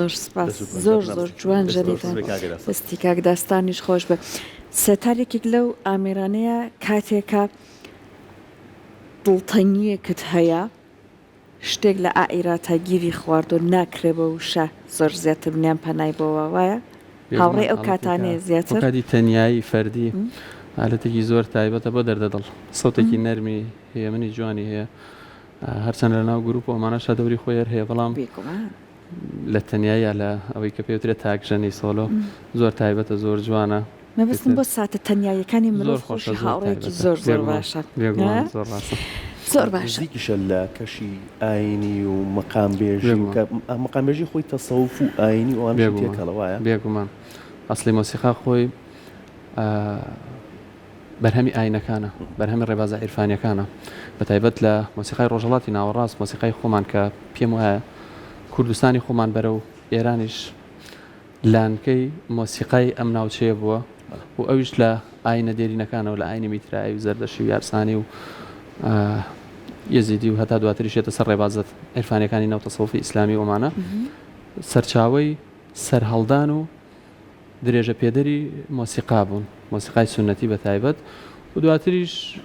زۆر سپاس زۆر جوان ژەریتان دەستی کاک داستانیش خۆش بێ سێتارێکێک لەو ئامێرانەیە کاتێکە دڵتەنیەکت هەیە شتێک لە ئائیراتە گیری خوارد و ناکرێبە وشە زۆر زیاتر منیان پەنای بۆەوە وایە هاوڕێ ئەو کاتانەیە زیاتر کاتی تەنایی فەردی حالەتێکی زۆر تایبەتە بۆ دەردەدڵ سەوتێکی نەرمی هەیە منی جوانی هەیە هەرچەند لە ناو گروپ و ئەمانەشە دەوری خۆیەر هەیە بەڵام لە تەنایە لە ئەوەی کە پێوترێت تاکژەنی سۆلۆ زۆر تایبەتە زۆر جوانە مەبستم بۆ ساتە تەناییەکانی مرۆڤ خۆشی هاوڕێکی زۆر زۆر باشە زۆر باشە نزیکیشە لە کەشی ئاینی و مەقامبێژی مەقامبێژی خۆی تەسەوف و ئاینی و ئەوان تێکەڵە وایە بێگومان ئەسڵی مۆسیقا خۆی بەرهەمی ئاینەکانە بەرهەمی ڕێبازە عیرفانیەکانە بەتایبەت لە مۆسیقای ڕۆژهەڵاتی ناوەڕاست مۆسیقای خۆمان کە پێم وایە کوردستانی خۆمان بەرە و ئێرانیش لانکەی مۆسیقای ئەم ناوچەیە بووە و ئەویش لە ئاینە دێرینەکانەوە لە ئاینی میترایی و زەردەشی و یارسانی و یەزیدی و هەتا دواتریشێتە سەر ڕێبازەت عیرفانیەکانی ناو تەسەوفی ئیسلامی ومانە سەرچاوەی سەرهەڵدان و درێژە پێدەری مۆسیقا بوون مۆسیقای سونەتی بەتایبەت و دواتریش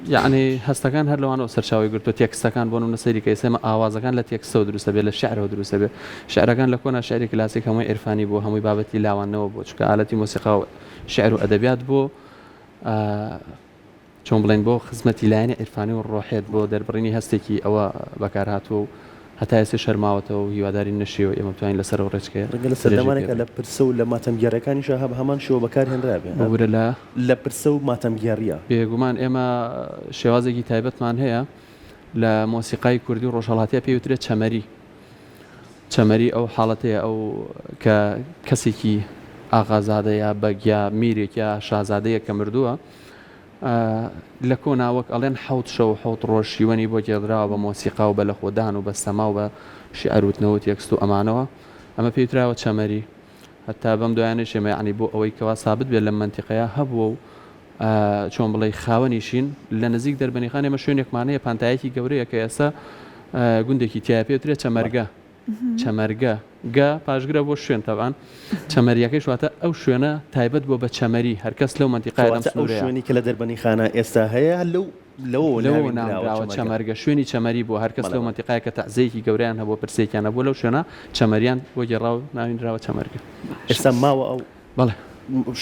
یعنی هەستەکان هەر لەوانەوە سەرچاوی گرتو تێکستەکان بۆن و نەسەری کە ئێمە ئاوازەکان لە تێکستەوە دروستە بێت لە شعرەوە دروستە بێت شعرەکان لە کۆنا شعری کلاسیک هەمووی عیرفانی بوو هەمووی بابەتی لاوانەوە بۆ چکە ئالەتی مۆسیقا و شعر و ئەدەبیات بۆ چۆن بڵێن بۆ خزمەتی لایەنی عیرفانی و ڕۆحێت بۆ دەربڕینی هەستێکی ئەوە بەکارهاتوە و هەتا ئێستا شەرماوەتەوە و هیواداری نەشیەوە ئێمە بتوانین لەسەر ڕێچکەیە ڕەنگە لە سەردەمانێکە لە پرسە و لە ماتەمگێڕەکانیشە هەمان شێوە بەکارهێنرابێ بەورە لە پرسە و ماتەمگێڕیە بێگومان ئێمە شێوازێکی تایبەتمان هەیە لە مۆسیقای کوردی و ڕۆژهەڵاتیە پێوترێت چەمەری ئەو حاڵەتەیە ئەو کە کەسێکی ئاغازادەیە بەگیا میرێکە شازادەیە کە مردووە لە کۆناوەک ئەڵێن حوت شەو حوت ڕۆژ شیوەنی بۆ گێڕاوە بە مۆسیقا و بە لە خۆدان و بە سەما و بە شیعروتنەوە تێکست و ئەمانەوە ئەمە پێوتراوە چەمەری هەتا بەم دوایانە شێمە یعنی بۆ ئەوەی کەوا سابت بێت لە منتیقەیە هەبووە و چۆن بڵێ خاوەنیشین لە نزیک دەربەنیخان ئێمە شوێنێکمانەیە پانتایەکی گەورەیە کە ئێستا گوندێکی تیا پێوترێت چەمەرگە گا پاشگرە بۆ شوێن تەوان چەمەریەکەی شواتە ئەو شوێنە تایبەت بۆ بە چەمەری هەرکەس لەو منتیقای ئەو شوێنی کە لە دەربەنیخانە ئێستا هەیە لەو ناوراوە چەمەرگە شوێنی چەمەری بۆ هەرکەس لەو منتیقای کە تەعزەیەکی گەورەیان هەبوو پرسێکیانە بۆ لەو شوێنە چەمەریان بۆ گێڕاو ناوینراوە چەمەرگە ئێستا ماوە ئەو بەڵێ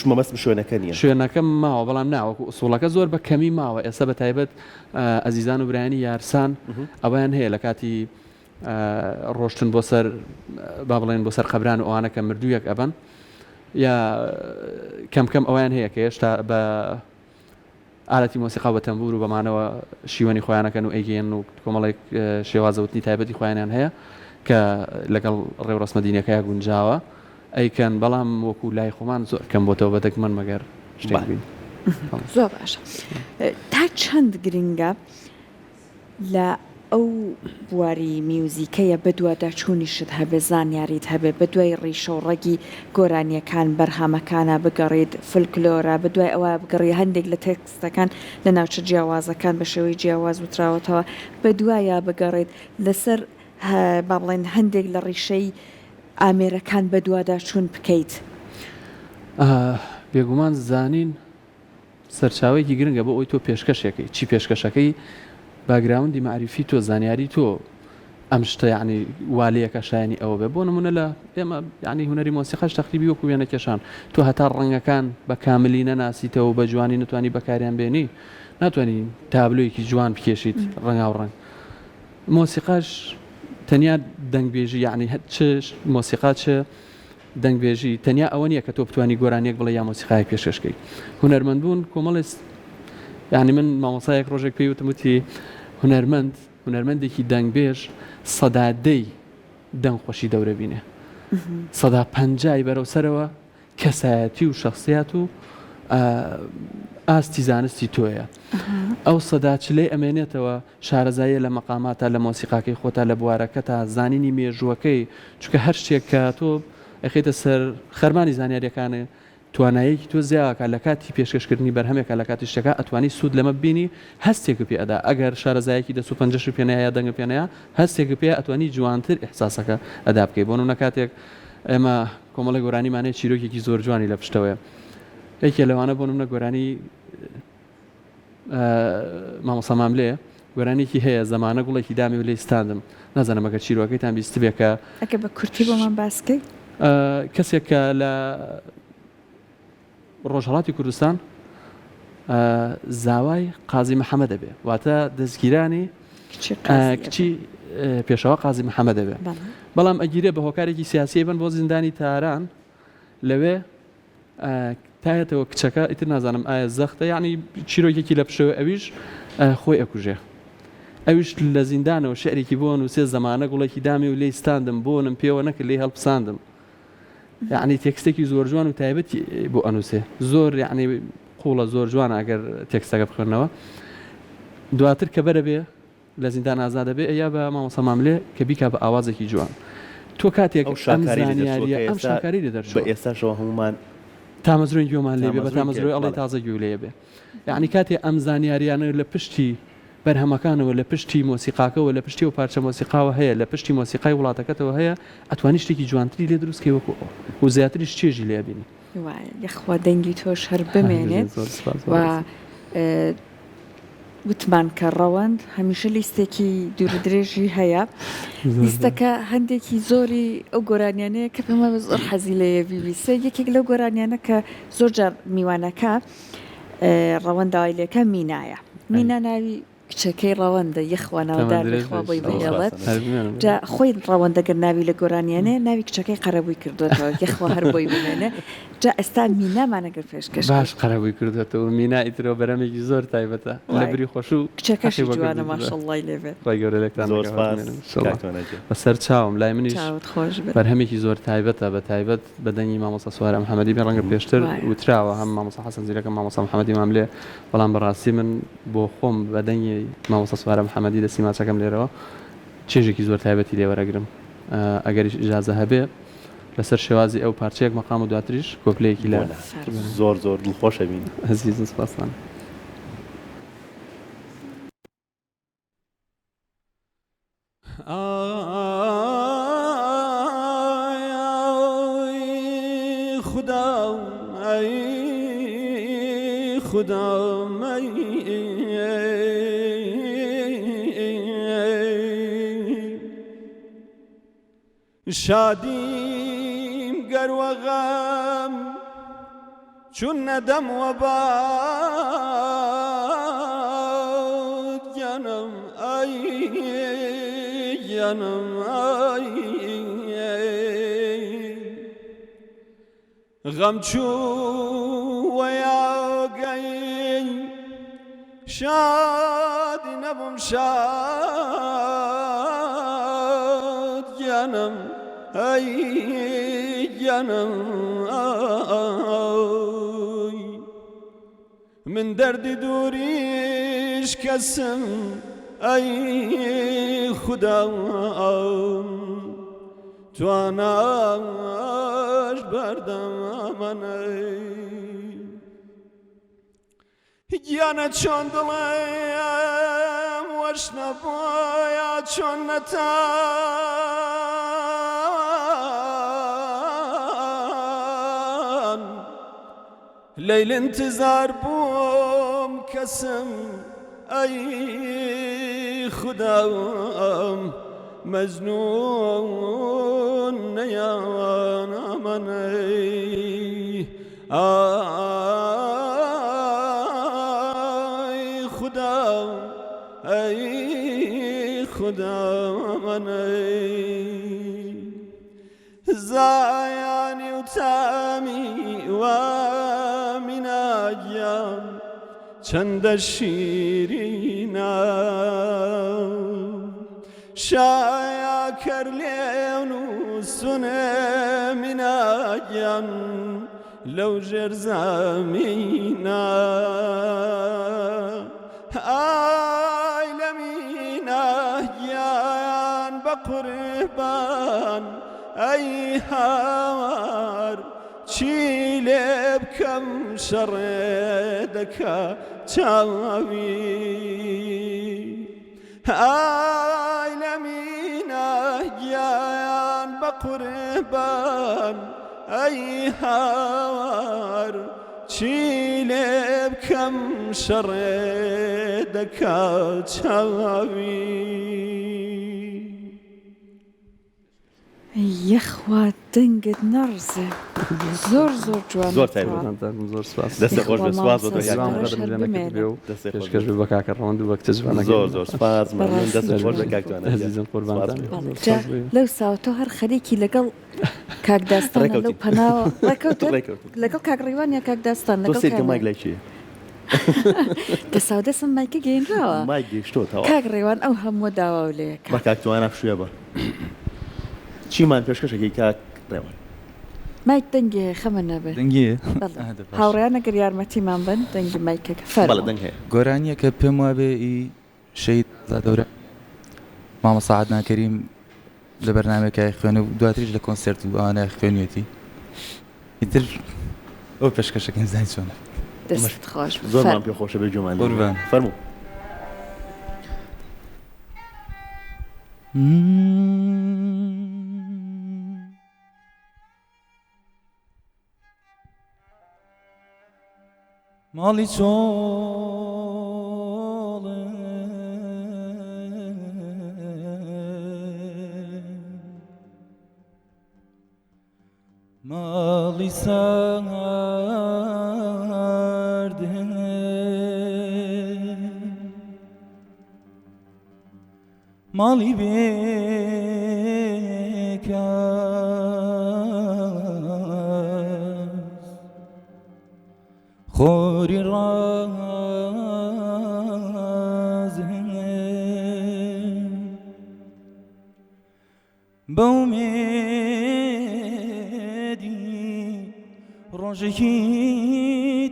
مەبەست شوێنەکە نیە شوێنەکەم ماوە بەڵام ناوەکو ئوسوڵەکە زۆر بە کەمی ماوە ئێستا بە تایبەت ئەزیزان و برایانی یارسان ئەویان هەیە لە کاتی ڕۆشتن بۆ سەر با بڵێن بۆ سەر قەبران و ئەوانە کە مردوویەک ئەبن یا کەم ئەویان هەیە کە هێشتا بە ئالەتی مۆسیقا بە تەمبور و بەمانەوە شیوەنی خۆیانەکەن و ئەیگەن و کۆمەڵێک شێوازەوتنی تایبەتی خۆیانیان هەیە کە لەگەڵ ڕێوڕسمە دینەکەیە گونجاوە ئەیکەن بەڵام وەکو لای خۆمان زۆر کەم بۆتەوە بە دەگمەن مەگەر شتێک بین زۆر باشە تا چەند گرنگە لە ئەو بواری میوزیکەیە بەدوواداچوونیشت هەبێ زانیاریت هەبێ بە دوای ڕیشەوڕەگی گۆرانیەکان بەرهەمەکانە بگەڕێت فلکلۆرە بە دوای ئەوە بگەڕی هەندێک لە تێکستەکان لە ناوچە جیاوازەکان بە شێوەی جیاواز وتراوەتەوە بە دوایە بگەڕێت لەسەر با بڵێن هەندێک لە ڕیشەی ئامێرەکان بە دوواداچوون بکەیت بێگومان زانین سەرچاوەیەکی گرنگە بۆ ئەوی تۆ پێشکەشەکەی چی پێشکەشەکەی باگراوندی معریفی تۆ زانیاری تۆ ئەم شتە یعنی والەیەکە شایانی ئەوە بێ بۆ نمونە لە ئێمە یعنی هونەری مۆسیقاش تەقریبی وەکو وێنەکێشان تۆ هەتا ڕەنگەکان بە کاملی نەناسیتەوە بە جوانی نتوانی بەکاریان بێنی ناتوانانی تابلۆیەکی جوان بکێشیت ڕەنگا و ڕەنگ مۆسیقاش تەنیا دەنگبێژی یعنی چ مۆسیقا چ دەنگبێژی تەنیا ئەوە نییە کە تۆ بتوانی گۆرانیەک بڵێ یا مۆسیقای پێشکەشکەی هونەرمەندبوون کۆمەڵێست یعنی من مامۆسایەک ڕۆژێک پێی وتموتی هونەرمەندێکی دەنگبێژ سەدادەی دەنگخۆشی دەورە بینێ 150 بەرەو سەرەوە کەسایەتی و شخصیات و ئاستی زانستی تۆیە ئەو سەداچلەی ئەمێنێتەوە شارەزاییە لە مەقاماتە لە مۆسیقاکەی خۆتا لە بوارەکە تا زانینی مێژووەکەی چونکە هەر شتێک کە تۆ ئەخێتە سەر خەرمانی زانیاریەکانە توانایەکی تۆ زیاکە لە کاتی پێشکەشکردنی بەرهەمێکە لە کاتی شتەکە ئەتوانی سوود لەمە بینی هەستێک پێ ئەدا ئەگەر شارەزایەکی 250 پێنەیە دەنگە پێنەیە هەستێک پێ ئەتوانی جوانتر ئیحساسەکە ئەدا بکەی بۆ نمونە کاتێک ئێمە کۆمەڵی گۆرانیمانەیە چیرۆکێکی زۆر جوانی لە پشتەوەیە یەکێ لەوانە بۆ نمونە گۆرانی مامۆستا ماملەیە گۆرانێکی هەیە زەمانە گوڵێکی دامی و لێ ستاندم نازانم ئەگەر چیرۆکەیتان بیست بێ کە ئەگە بە کورتی بۆمان باسکەی کەسێک کە لە ڕۆژهەڵاتی کوردستان زاوای قازی محەممەد دەبێ واتە دەستگیرانی کچی پێشەوە قازی محەممەد دەبێ بەڵام ئەگیرێ بە هۆکارێکی سیاسی بن بۆ زیندانی تاران لەوێ تایەتەوە کچەکە ئیتر نازانم ئایا زەختە یعنی چیرۆکێکی لە پشەوە ئەویش خۆی ئەکوژێ ئەویش لە زیندانەوە شعرێکی بۆ نووسێ زەمانە گوڵێکی دامی و لێی ستاندم بۆنم پێوە نەکرد لێی هەڵپساندم یعنی تێکستێکی زۆر جوان و تایبەتی بۆ ئەنووسێ زۆر یعنی قوڵە زۆر جوان ئەگەر تێکستەکە بخوێنەوە دواتر کە بەرە بێ لە زیندان ئازادە بێ یا بە مامۆستا ماملێ کە بیکا بە ئاوازێکی جوان تۆ کاتێک ئەم زانیاریە ئەم شاکاری لێ دەرچووە ئێستاشەوە هەمومان تامەزرۆی گوێمان لێبێ بە تامەزرۆی ئەڵی تازە گوێ لێ بێ یعنی کاتێ ئەم زانیاریانە لە پشتی بەرهەمەکانەوە لە پشتی مۆسیقاکەوە لە پشتی و پارچە مۆسیقاوە هەیە لە پشتی مۆسیقای وڵاتەکەتەوە هەیە ئەتوانی شتێکی جوانتری لێ دروستکەی وەکو و زیاتریش چێژی لێ بینی یخوا دەنگی تۆش هەر بمێنێت و وتمان کە ڕەوەند هەمیشە لیستێکی دوورودرێژی هەیە لیستەکە هەندێکی زۆری ئەو گۆرانیانەیە کە پێمە زۆر حەزی لەیە بیبیسە یەکێک لەو گۆرانیانە کە زۆر جار میوانەکە ڕەوەنداوایلەکە مینایە مینا ناوی کچەکەی ڕەوەندە یەخوا ناودارخوا بۆی بهێڵێت جا خۆی ڕەوەندەگەر ناوی لە گۆرانیانێ ناوی کچەکەی قەرەبووی کردوێتەوە یەخوا هەر بۆی بمێنێ جا ئێستا مینامانەگەر پێشکەش باش قەرەبووی کردوێتەوە مینا ئیترەوە بەرەمێکی زۆر تایبەتە لە بری خۆش و کچەکەشی جوانە ماشەڵڵای لێبێت ڕێگەورە لێکتان بەسەر چاوم لای منیش بەرهەمێکی زۆر تایبەتە بە تایبەت بەدەنگی مامۆستا سوارە محەممەدی بێ ڕەنگە پێشتر وتراوە هەم مامۆستا حەسەن زیرەکە مامۆستا محەممەدی ماملێ بەڵام بەڕاستی من بۆ خۆم بەدەنگی مامۆستا سوارە محەممەدی دەستی ماچەکەم لێرەوە چێژێکی زۆر تایبەتی لێوەرەگرم ئەگەریش ئیجازە هەبێ لەسەر شێوازی ئەو پارچەیەک مەقام و دواتریش کۆپلەیەکی لە زۆر زۆر دڵخۆشە بین عەزیزم سپاسان شادیم گر و غم چون ندم و باد جانم ای جانم ای غم چو و یا گی شاد نبم شاد جانم ای جانم ای من درد دوریش کسم ای خدا تواناش بردم من جانا چون دلم وش نبایا چون نتان لیل انتظار بوم کسم ای خدا مجنون نیان من ای خدا ای خدا من ای زایانی و تامی و مناجم چند شیرینا شایا کرلێن و سونە مناجم لەو ژێر زەمینە ئای لە میناگیان بە قوربان ئەی هاوار چی لێ بکەم شەڕێ دەکا چاوی ئای لە میناگیان بە قوربان ئەی هاوار چی لێ بکەم شەڕێ دەکات چاوی یەخوا دەنگت نەڕزە زۆر زۆر جوان زۆر تایبەت. زۆر سپاس دەستێ خۆش بێ، سواز بۆ تۆ زۆر یاکە. خۆش بمێنێ. دەستێ خۆش پێشکەش بێ بە کاکە ڕەوەند و بە کتە جوانەکە. زۆر زۆر سپاس مەمنون. دەستێ خۆش بێ کاک جوانە. عزیزم قوربانتان. سپاس جا لەو ساوتۆ هەر خەریکی لەگەڵ کاک داستانە ڕێکەوتی. لەو پەناوە ڕێکەوتن ڕێکەوتن. لەگەڵ کاک ڕیوان یا کاک داستان تۆ لەگەڵ سیرکە کامە؟ مایک لای چیە؟ دەساو دەسم مایکە گەیەنراوە مایک گەیشتۆتەوە. کاک ڕێوان ئەو هەموو داوا و لێیەکە بە کاک جوانە بشوێ بە. چیمان پێشکەشەکەی کاک ڕێوان؟ مایک دەنگی هەیە خەمە نەبێت دەنگیە هاوڕێیان ئەگەر یارمەتیمان بن دەنگی مایکەکە بەڵێ فەرموو. دەنگ هەیە. گۆرانیە کە پێم وابێ ئی شەید دەورە مامە سەعاد ناکەریم لە بەرنامێکای خوێنە و دواتریش لە کۆنسرت و ئەوانە خوێنوێتی ئیتر ئەو پێشکەشەکەی زای چۆنە دەست خۆش بە. زۆرمان پێ خۆشە بێ جومان. قوربان. فەرموو. ماڵی چۆڵ ماڵی ساردن ماڵی بێکاس خۆری ڕازن بەومێدی ڕۆژێکی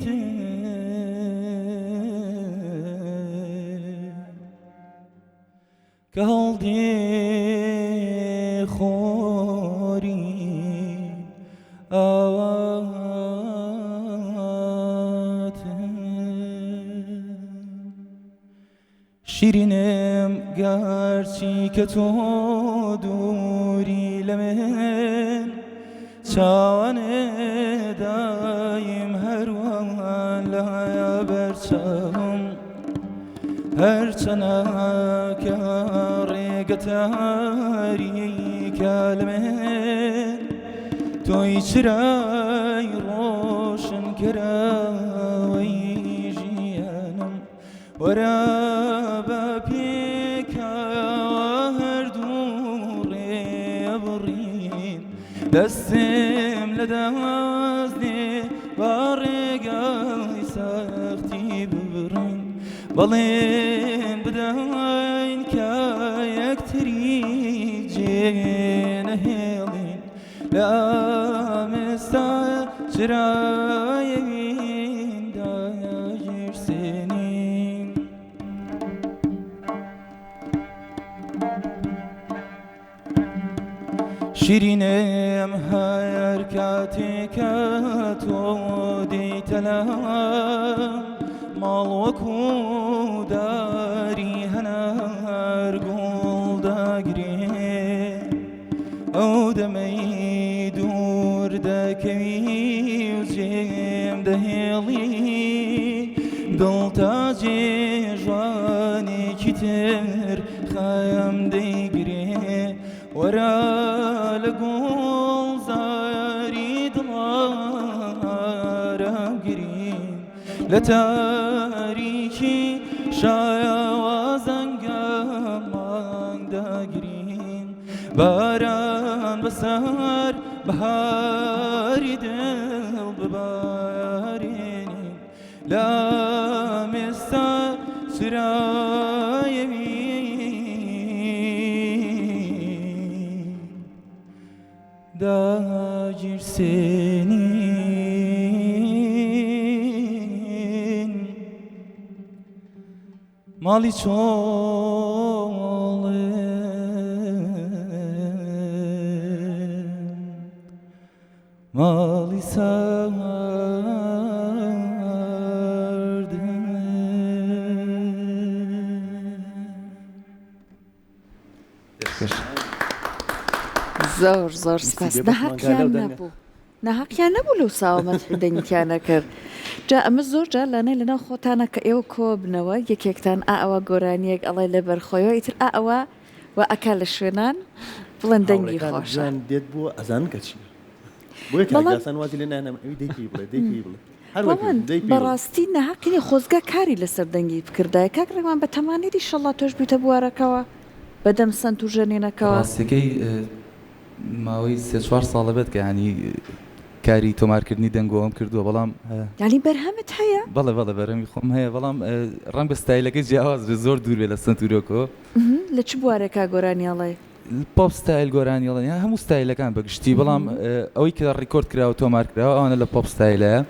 تر کە هەڵدێ خۆری ئاواتن شیرینم گەرچی کە تۆ دووری لە من چاوانێ دایم هەروان لایە بەرچەم هەرچەنە کە ڕێگە تاریکە لە من تۆی چرای ڕۆشن کراوەی ژیانم وەرە بە پێکەوە هەردوو ڕێبڕین دەستم لە دەستێ با ڕێگای سەختی ببڕین بەڵێن بدەین کە یەکتری جێنەهێڵین لە ئامێستا چرایەویندا ژیرسێنین شیرینێم هەر کاتێکە تۆ دەیتەلام ماڵ وەکو داری هەنار گوڵ داگرێ ئەو دەمەی دوور دەکەوی و جێم دەهێڵی دڵتاجێ ژوانێکی تر خەم دەیگرێ وەرە لە گوڵزاری دڵارەم گرین لە تاریکی شایەوە زەنگەمان داگرین باران بەسەر بەهاری دڵ ببارێنین لە ئامێستا چرایەوین داگیرسێنین ماڵی چۆڵێن ماڵی زۆر زۆر سپاس بێ بە نەحەقیان مانگالە و دەنگە. نەبوو نەحەقیان نەبوو لەو ساوە مەدحی دەنگیانە کرد جا ئەمە زۆر جا لەنەی لەناو خۆتانە کە ئێوە کۆبنەوە یەکێکتان ئەوە گۆرانیەک ئەڵێ لە بەرخۆیەوە ئیتر ئەوە و ئەکا لە شوێنان بڵێن دەنگی خۆشە جان دێت بووە ئەزان کە چی بۆیە کەسان وازی لە نانەم ئەوی دەیکی بڵێ دەیکی بڵێ بەڕاستی نەحەقینی خۆزگە کاری لەسەر دەنگی بکردای کاک ڕێوان بە تەمانیری شەڵا تۆش بیتە بوارەکەوە بەدەم سنت و ژەنێنەکەەوە ڕاستەکەی ماوەی 3-4 ساڵە بێت کە ینی کاری تۆمارکردنی دەنگۆم کردووە بەڵام یانی بەرهەمت هەیە؟ بەڵێ بەرەمی خۆم هەیە بەڵام ڕەنگ بە ستایلەکەی جیاواز زۆر دوور بێ لە سنتورۆکۆ لە چ بوارێکا گۆرانیاڵێ؟ پۆپ ستایل گۆرانیڵێن یا هەموو ستایلەکان بەگشتی بەڵام ئەوەی کە ڕیکۆرد کراوە تۆمار کراوە ئەوانە لە پۆپ ستایلەیە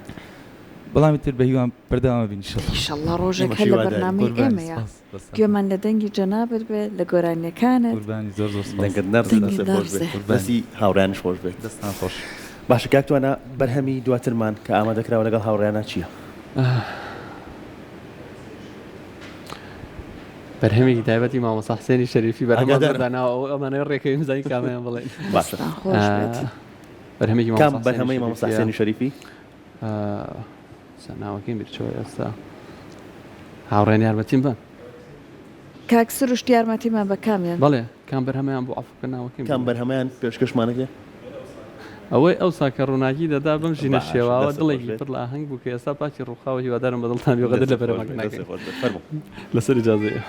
بەڵامی تر بە هیوان بەردەوامە بین ئینشەڵڵا ڕۆژێک هە لە بەرنامەی ئێمەیە گوێمان لە دەنگی جەنابەت بێت لە گۆرانیەکانت دەنگت نەرز بەسی هاوڕیانش خۆش بێت دەستان خۆش باشە کاکتوانە بەرهەمی دواترمان کە ئامادەکراوە لەگەڵ هاوڕیانە چییە؟ بەرهەمێکی تایبەتی مامۆستا حسێنی شەریفی بەرهەمداناوە ئەمانەی ڕێکەوەی زانی کامیان بڵێن باشە بەرهەمێکی بەرهەمەی مامۆستا حسێنی شەریفی ناوەکەی میرچەوە ئێستا هاوڕێن یارمەتیم بە کاک سروشت یارمەتیمان بە کامیان بەڵێ کام بەرهەمەیان بۆ ئەفکە ناوەکەی کام بەرهەمەیان پێشکەشمانەکە ئەوەی ئەو ساکە ڕووناکی دەدا بم ژینە شێواوە دڵێکی پڕ لە ئاهەنگ بوو کە ئێستا پاکی ڕووخاوە هیوادارم بەدڵتان بێغەدە لە بەرەمەکە ناکەین لەسەر ئیجازەیە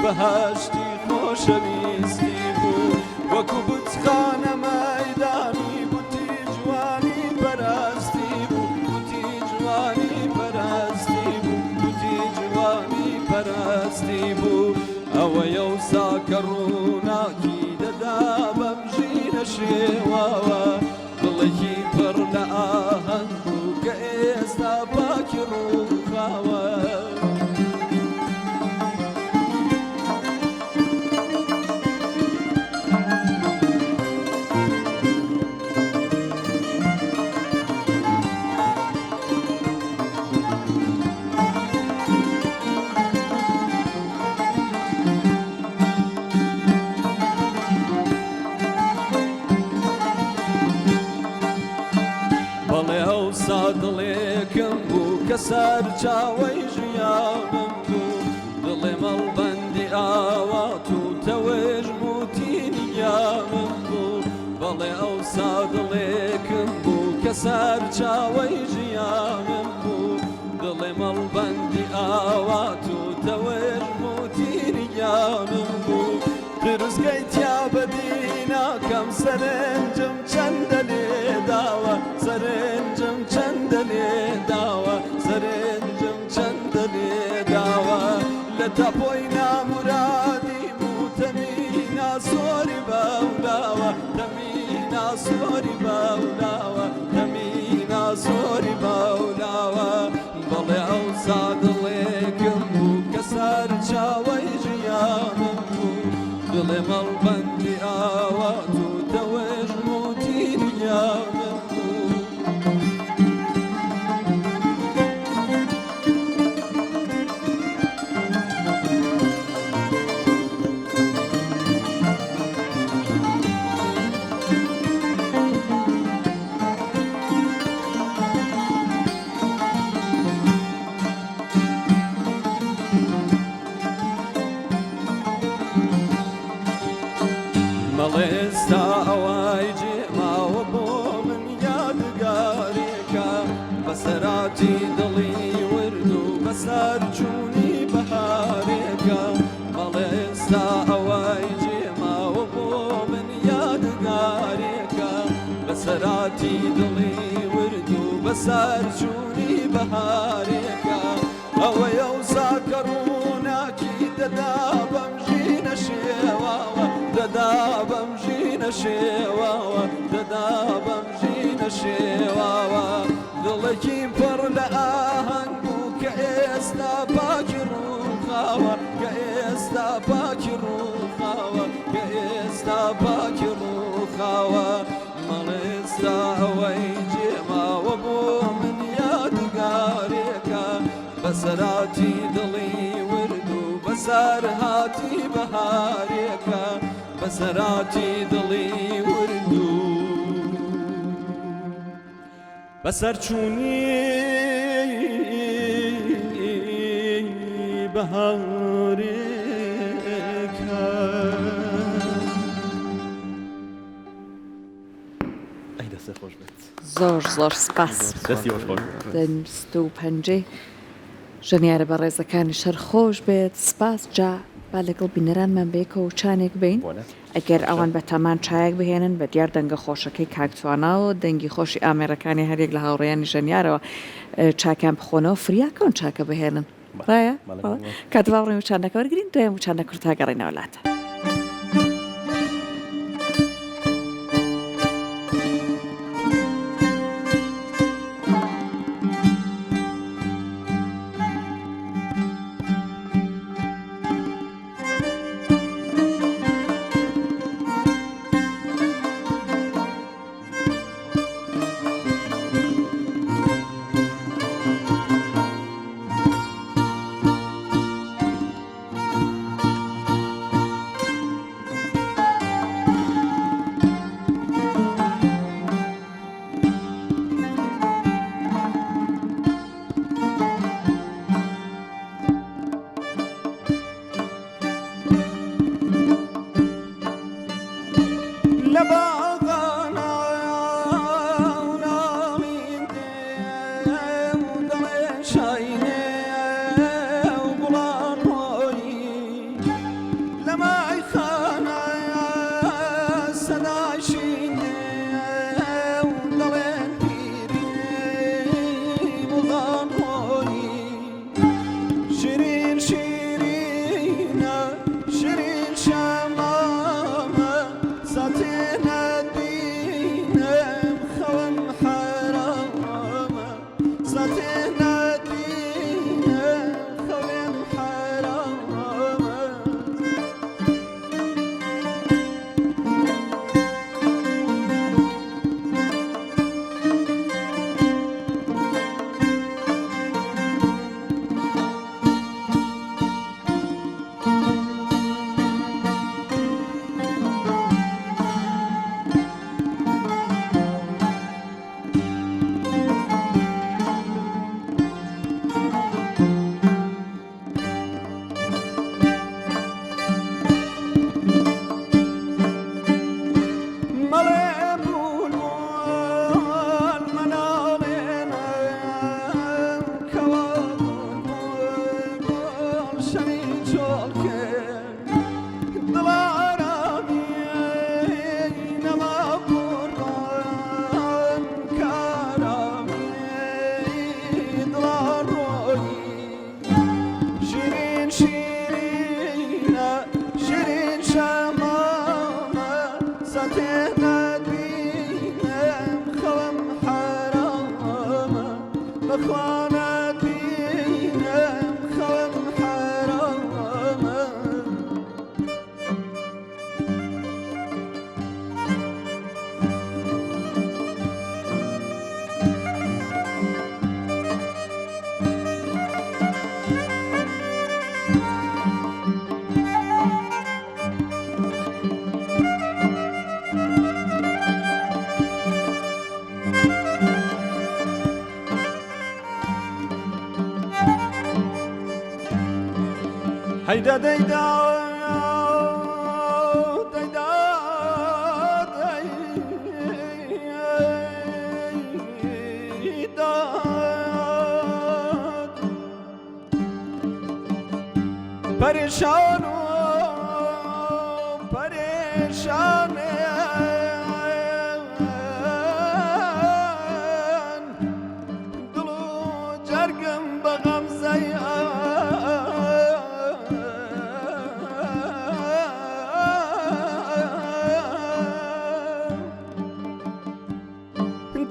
بەهاشتی خۆشەویستی بوو وەکو بچخانە مەیدانی گوتی جوانی پەرستی بوو گوتی جوانی پەرستی بوو گوتی جوانی پەرستی بوو ئەوەیە و ساکە ڕووناکی دەدا بەم ژینە شێواوە دڵێکی پڕ لە ئاهەنگ بوو کە ئێستا پاکی ڕووخاوە دڵێکم بوو کە سەر چاوەی ژیانم بوو دڵێ مەڵبەندی ئاوات و تەوێژ موتینیانم بوو بەڵێ ئەوسا دڵێکم بوو کە سەر چاوەی ژیانم بوو دڵێ مەڵبەندی ئاوات و تەوێژ موتینیانم بوو پرسگەی تیا بەبیناکەم سەرنجم چەندە لێداوە سەرنجم چەندە لێداوە سەرنجم چەندە لێداوە لە تەپۆی نامورادی بوو تەمینا سۆری باولاوە تەمینا سۆری باولاوە تەمینا سۆری باولاوە بەڵێ ئەوسا دڵێکم بوو کە سەر چاوەی ژیانم بوو دڵێ مەڵبەندی ئاوات و تەوێژ موتینیانم بوو بەسەراتی دڵی ورد و بەسەر چوونی بەهارێکە ئەوەیە و زاکە ڕووناکی دەدا بەم ژینە شێواوە دەدا بەم ژینە شێواوە دەدا بەم ژینە شێواوە دڵێکی پڕ لە ئاهەنگ بوو کە ئێستا باکی ڕووخاوە کە ئێستا باکی ڕووخاوە کە ئێستا باکی ڕووخاوە مەڵێستا ئەوەی جێماوە بۆ من یادگارێکە بەسەراتی دڵی ورد و بەسەر هاتی بەهارێکە بەسەراتی دڵی ورد و بەسەر چوونی بەهارێکە ئەی دەستە خۆش بێت زۆر سپاس دەستی خۆش بێت. دەنووست و پەنجەی ژەنیارە بە ڕێزەکانی شەر خۆش بێت سپاس جا با لەگەڵ بینەرانمان بێکە و چانێک بین ئەگەر ئەوان بە تەمان چایەک بهێنن بە دیار دەنگە خۆشەکەی کاکتواناوە دەنگی خۆشی ئامێرەکانی هەرێک لە هاوڕێیانی ژەنیارەوە چاکیان بخۆنەوە فریاکەون چاکە بهێنن ڕایە کاتواڕێ و چانەکە وەرگرین دوێم و چانە کورتا گەڕێنەوەلاتە هيدا ديدا پریشان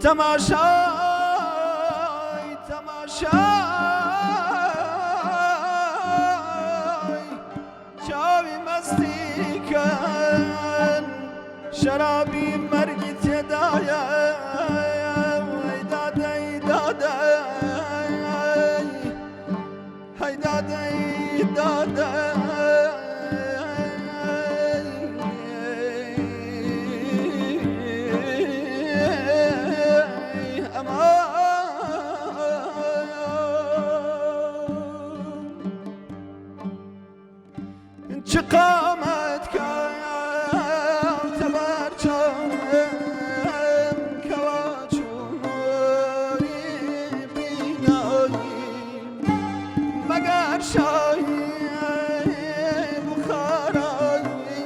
تماشای تماشای چاوی مستی کن شرابی مرگی تدایه ای داده ای داده ای داده ای داده چه قامت کن تبرچم کواچوری بینایی مگر شایی بخارایی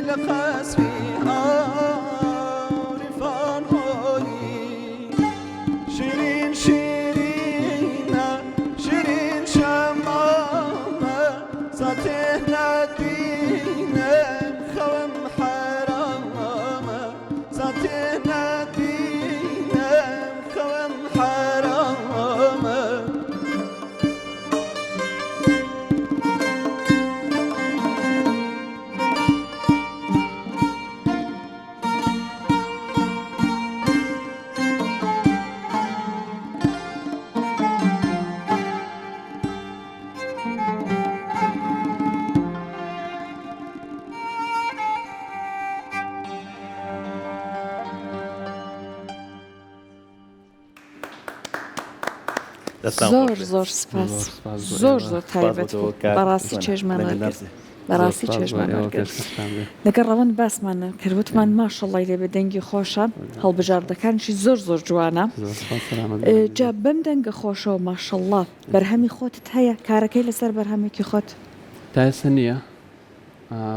لقصری عارفان هایی شیرین شیرینه شیرین شمامه ساته ندینم خوام حرامه ساته ندینم خوام حرامه زۆر زۆر سپاس زۆر زۆر تایبەت بوو بەڕاستی چێژمانەگرت بەڕاستی چێژمانەگرت لەگەڵ ڕەوەند باسمانە کردوتمان ماشەڵڵای لێ بە دەنگی خۆشە هەڵبژاردەکانشی زۆر زۆر جوانە جا بەم دەنگە خۆشەوە ماشەڵڵا بەرهەمی خۆتت هەیە کارەکەی لەسەر بەرهەمێکی خۆت تا ئێستا نییە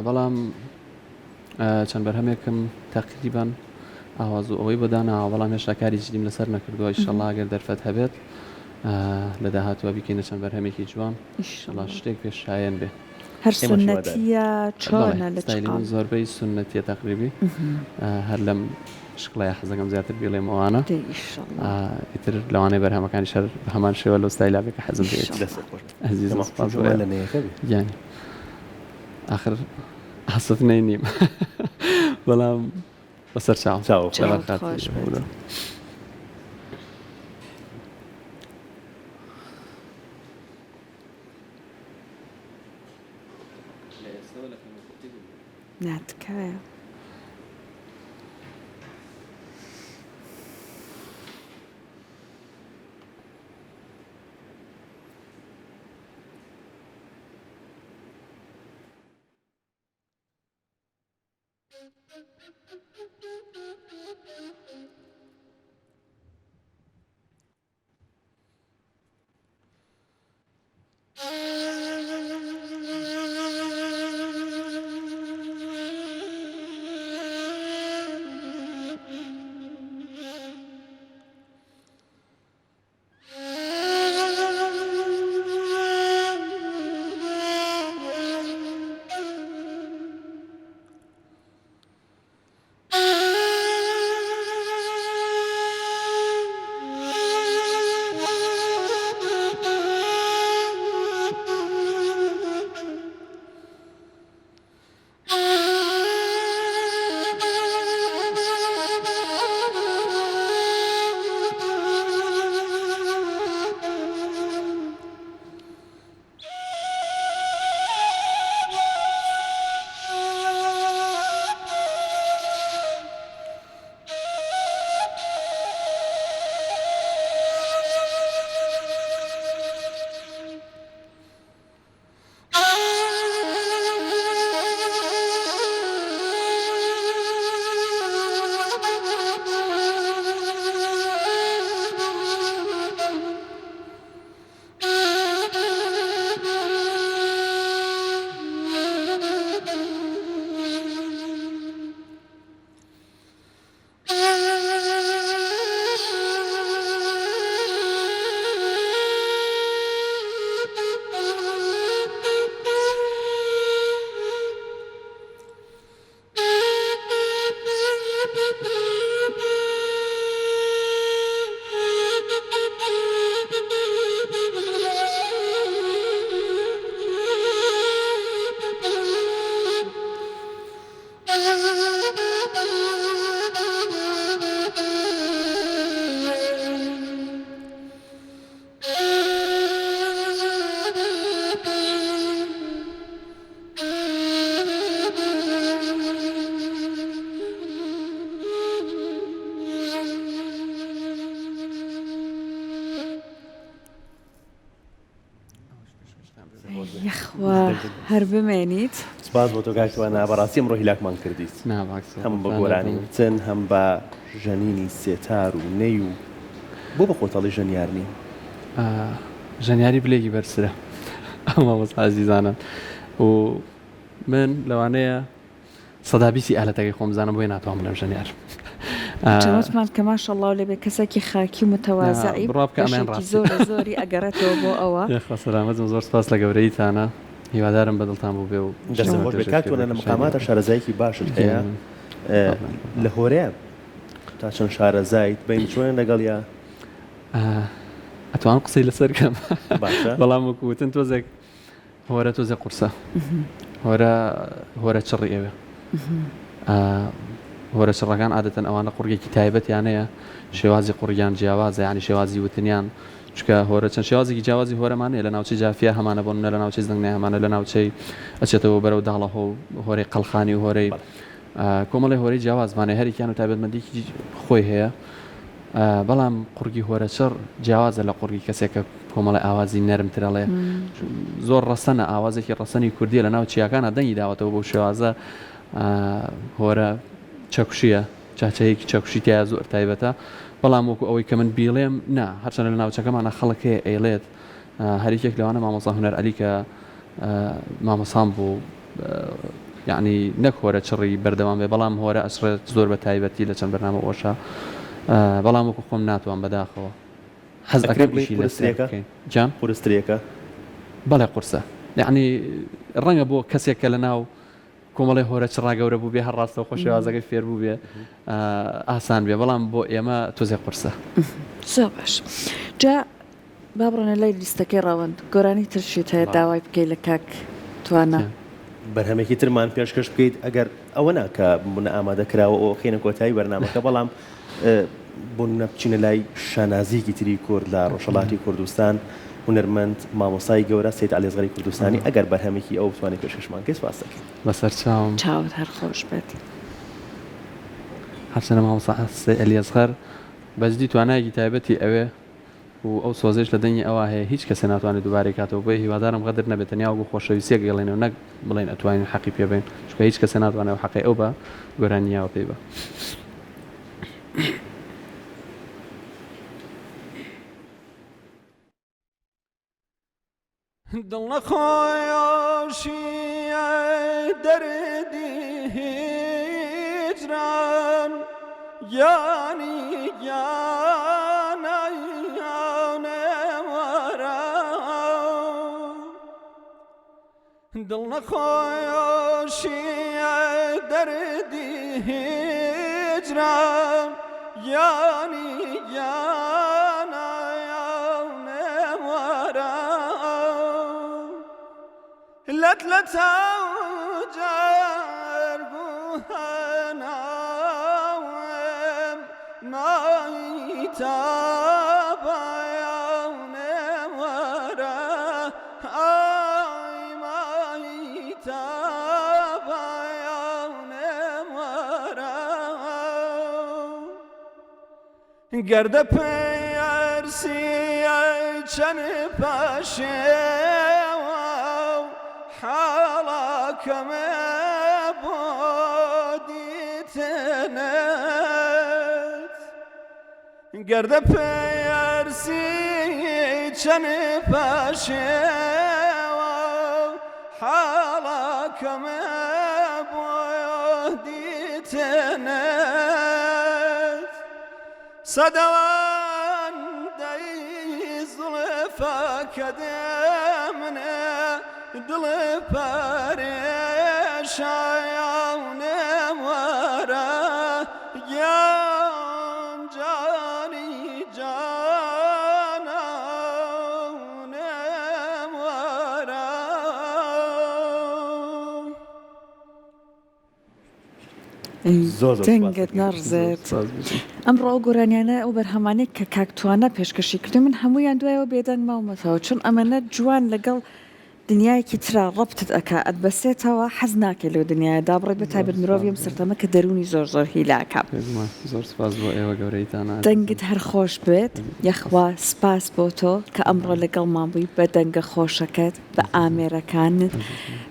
بەڵام چەند بەرهەمێکم تەقریبان ئاواز و ئەوەی بەداناوە بەڵام هێشتا کاری جدیم لەسەر نەکردووە ئینشەڵڵا ئەگەر دەرفەت هەبێت لە داهاتوە بیکەینە چەند بەرهەمێکی جوان ئینشەڵڵا شتێک پێشایەن بێ هەر سنەتیە چۆنە لە ستایلەی زۆربەی سنەتیە تەقریبی هەر لەم شکڵای حەزەکەم زیاتر بێڵێمەوانە ئیتر لەوانەیە بەرهەمەکانی شەر هەمان شێوە لەو ستایلا بێ کە حەزم پێ عەزیزم سوپاس یانی آخر حەسەت نەینیم بەڵام بەسەر چاو خۆش بێت ناتکایە و هەر بمێنیت سپاس بۆ تۆ کاکتوانە بەڕاستی ئەمڕۆ هیلاکمان کردیت هەم بە گۆرانی وتن هەم بە ژەنینی سێتار و نەی و بۆ بە خۆتەڵی ژەنیارنی ژەنیاری بلێکی بەرسرە ئەمە وەس عزیزانە و من لەوانەیە سەدابیسی ئالەتەکەی خۆم بزانم بۆی ناتوانم بڵێم ژەنیار چەوەتمان کە ماشەڵڵا لەبێ کەسێکی خاکی متەوازایی بڕابکە ئەمان ڕاستی زۆری ئەگەڕێتەوە بۆ ئەوە سەلامەتم زۆر سپاس لە گەورەیتانە هیوادارم بەدڵتان بوو بێ و دەستم خۆش بێ کاکتوانە لە مقاماتە شارەزایەکی باشت هەیە لە هۆرەیە تا چەند شارەزایت بین چۆن لەگەڵ یا ئەتوان قسەی لەسەر کەم باشە بەڵام وەکوتن تۆزێک هۆرە تۆزێک قورسە هۆرە چڕی ئێوێ هۆرە چڕەکان عادەتەن ئەوانە قوڕگێکی تایبەتیانەیە شێوازی قوڕیان جیاوازە یعنی شێوازی وتنیان چکە هۆرە چەند شێوازێکی جیاوازی هۆرەمانەیە لە ناوچەی جافیا هەمانە بۆن لە ناوچەی زەنگنێ هەمانە لە ناوچەی ئەچێتەوە بەرەو داڵەهۆ و هۆرەی قەڵخانی و هۆرەی کۆمەڵی هۆرەی جیاوازمانێ هەرێکیان و تایبەتمەندێکی خۆی هەیە بەڵام قورگی هۆرە چڕ جیاوازە لە قوڕگی کەسێکە کۆمەڵی ئاوازی نەرمترەڵێ زۆر ڕەسەنە ئاوازێکی ڕەسەنی کوردیە لە ناو چیاکانە دەنگی داوەتەوە بۆ شێوازە هۆرە چەکوشیە چاچەیەکی چەکوشی تایە زۆر تایبەتە بەڵام وەکو ئەوەی کە من بیڵێم نا هەرچەنە لە ناوچەکەمانە خەڵکێ ئەیڵێت هەریکێک لەوانە مامۆستا هونەر عەلی کە مامۆسام بوو یعنی نەک هۆرە چڕی بەردەوام بێ بەڵام هۆرە ئەسرێت زۆر بە تایبەتی لە چەند بەرنامە ئۆشە بەڵام وەکو خۆم ناتوان بەداخەوە حەز ئەەکەم جان قورسترێکە بەڵێ قورسە یعنی ڕەنگە بۆ کەسێکە لە ناو کۆمەڵی هۆرە چڕا گەورە بوو بێ هەر ڕاستەوە خۆشێوازەکەی فێر بوو بێ ئاسان بێ بەڵام بۆ ئێمە تۆزێک قورسە زۆر باش جا با بڕۆنە لای لیستەکەی ڕەوەند گۆرانی ترشیت هەیە داوای بکەی لە کاک توانە بەرهەمێکی ترمان پێشکەش بکەیت ئەگەر ئەوە ناکە بوونە ئامادەکراوە ئەو خێنە کۆتایی بەرنامەکە بەڵام بۆ نەبچینە لای شانازیکی تری کورد لە ڕۆژهەڵاتی کوردستان هونەرمەند مامۆسای گەورە سید عەلیزغەری کوردستانی ئەگەر بەرهەمێکی ئەو بتوانێت پێشکەشمان کەس سپاس دەکەین بەسەر چاوم چاوت هەر خۆش بێت هەرچەنە مامۆستا سید عەلیزغەر بەجددی توانایەکی تایبەتی ئەوێ و ئەو سۆزش لە دەنگی ئەوە هەیە هیچ کەسە ناتوانێت دووبارەی کاتەوە بۆیە هیوادارم غەدر نەبێت تەنیا وەکو خۆشەویستیەک گەڵێنەوە نەک بڵێن ئەتوانین حەقی پێ بین چونکە هیچ کەسە ناتوانێت حەقی ئەو بە گۆرانیاوە پێی بە دڵ نەخۆیاشی دەردی هیجران یانی یانەوەرە دڵ نەخۆیاشی دەردی هیجران یانی لەتە جەرگوهەناوم مایتابەیەونێوەرە ئای مایتابەیەونێوەرە گەردە پێیەرسیە چەند پەشێ حاڵاکەمە بۆ دیتنت گەردە پێیەرسی چەند پەشێوە حاڵاکەمە بۆ دیتنت سەدەوەندەی زڵفەکە دێمنە دڵ پەرێشایەونێوەرە گیان جانی جانەونێوەرە دەنگت نەڕزێت ئەمڕۆ ئەو گۆرانیانە ئەو بەرهەمانێک کە کاکتوانە پێشکەشی کردو من هەمویان دوایەوە بێدەنگ ماومەتەوە چون ئەمەنە جوان لەگەڵ دنیایەکی ترا ڕەبتت ئەکا ئەت بەسێتەوە حەز ناکەی لەو دنیادا بڕێ بە تایبەت مرۆڤیم سەرتەمە کە دەرونی زۆر زۆر هیلاکە. زۆر سپاس بۆ ئێوە گەورەیتانە. دەنگت هەر خۆش بێت یەخوا سپاس بۆ تۆ کە ئەمڕۆ لەگەڵمان بووی بە دەنگە خۆشەکەت بە ئامێرەکانت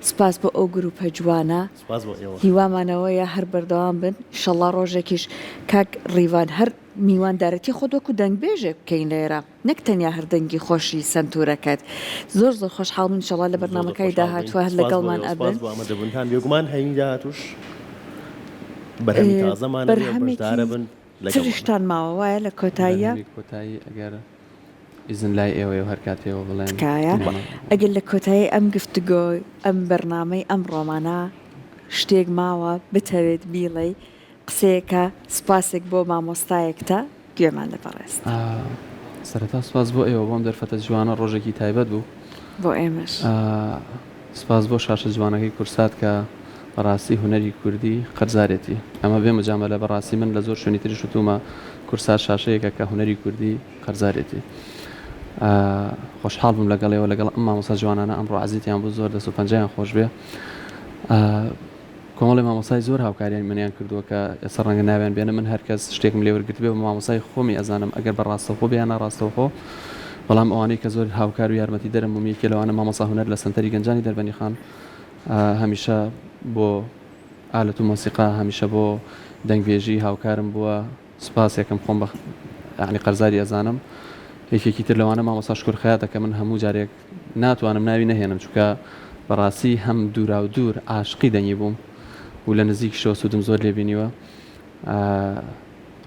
سپاس بۆ ئەو گروپە جوانە سپاس بۆ ئێوە. هیوامانەوەیە هەر بەردەوام بن ئینشەڵڵا ڕۆژێکیش کاک ڕیوان هەر میواندارەتی خۆدۆک و دەنگ بێژێ بکەین لێرە نەک تەنیا هەردەنگی خۆشی سنتورەکەت زۆر زۆر خۆشحاڵ بووین ئینشەڵڵا لە بەرنامەکەی داهاتووە هەر لەگەڵمان ئەبن ئەمەدەبوونتان بێگومان هەینی داهاتوش بەرهەمی تازەمان بەشدارە بن تریشتان ماوە وایە لە کۆتاییە کۆتایی ئەگەر ئیزن لای ئێوە و هەر کاتێەوە بڵێن تکایە ئەگەر لە کۆتایی ئەم گفتگۆی ئەم بەرنامەی ئەم ڕۆمانە شتێک ماوە بتەوێت بیڵێ قسەیەکە سپاسێک بۆ مامۆستایەکتە گوێمان لەپەڕێست سەرەتا سپاس بۆ ئێوە بۆم دەرفەتە جوانە ڕۆژێکی تایبەت بوو بۆ ئێمەش سپاس بۆ شاشە جوانەکەی کورسات کە بەڕاستی هوەری کوردی قەرزارێتی ئەمە بێ مەجامە لە بەڕاستی من لە زۆر شوێنی تری شتومە کورسات شاشەیەکە کە هوەری کوردی قەرزارێتی خۆشحاڵ بووم لەگەڵەوە لەگەڵ ئەم مامۆستا جوانانە ئەمڕۆ عەزیزیان بوو زۆر دەست و پەنجەیان خۆش بێ کۆمەڵی مامۆسای زۆر هاوکاریان منیان کردووە کە ئێستا ڕەنگە ناویان بێنە من هەرکەس شتێکم لێوەرگرت بێ بە مامۆسای خۆمی ئەزانم ئەگەر بە ڕاستەوخۆ بیان ناڕاستەوخۆ بەڵام ئەوانەی کە زۆر هاوکار و یارمەتی دەرم بوومیەکێ لەوانە مامۆسا هونەر لە سنتەری گەنجانی دەربەنی خان هەمیشە بۆ ئالەت و مۆسیقا هەمیشە بۆ دەنگێژی هاوکارم بووە سپاسێکم خۆم بە یعنی قەرزاری ئەزانم یەکێکی تر لەوانە مامۆستا شکرخەیاتە کە من هەموو جارێک ناتوانم ناوی نەهێنم چونکە بەڕاستی هەم دوورا و دوور عاشقی دەنگی بووم و لە نزیکشەوە سوودم زۆر لێبینیوە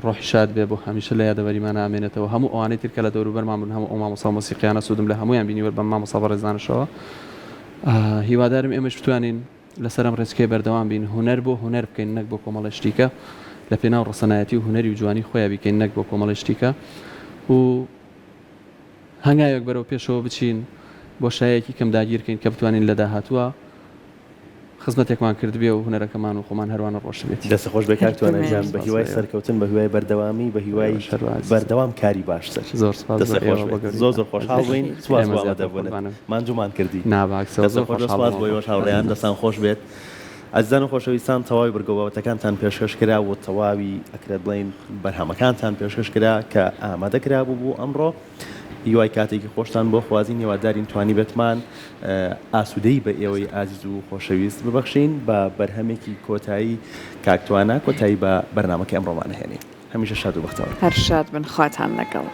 ڕۆحی شاد بێ بۆ هەمیشە لە یادەوەریمانە ئامێنێتەوە هەموو ئەوانەی تر کە لە دەوروبەرمان بوون هەموو ئەو مامۆستا مۆسیقییانە سوودم لە هەموویان بینیوە بە مامۆستا بەڕێزانشەوە هیوادارم ئێمەش بتوانین لەسەرم ڕێچکەی بەردەوام بین هوەر بۆ هوەر بکەین نەک بۆ کۆمەڵە شتیکە لە پێناو ڕسەنایەتی و هوەری و جوانی خۆیان بیکەین نەک بۆ کۆمەڵە شتیکە و هەنگاوێک بەرەو پێشەوە بچین بۆ شایەکی کەم داگیرکەین کە بتوانین لە داهاتووە خزمەتێکمان کرد بێ و هوەرەکەمان و خۆمان هەروانە ڕۆشت بێت دەست خۆش بێکاتوانەجان بە هیوای سەرکەوتن بە هیوای بەردەوامی بە هیوای بەردەوام کاری باشتر زۆر سپاس زۆر زۆر خۆشحاڵ بووین سپاس دەبوون مانجومان کردی ناباکسەوە بۆ یۆش هاوڕێیان دەستان خۆش بێت ئەزیزان و خۆشەویستان تەواوی بەرگەوەتەکانتان پێشکەش کرا و تەواوی ئەکرێت بڵین بەرهەمەکانتان پێشکەش کرا کە ئامادەکرا بوو ئەمڕۆ هیوای کاتێکی خۆشتان بۆ خوازین هیوادارین توانی بێتمان ئاسوودەی بە ئێوەی ئازیز و خۆشەویست ببەخشین بە بەرهەمێکی کۆتایی کاکتوانە کۆتایی بە بەرنامەکە ئەمڕۆمان هێنین هەمیشە شاد و بەختەوە هەر شاد بن خواتان لەگەڵ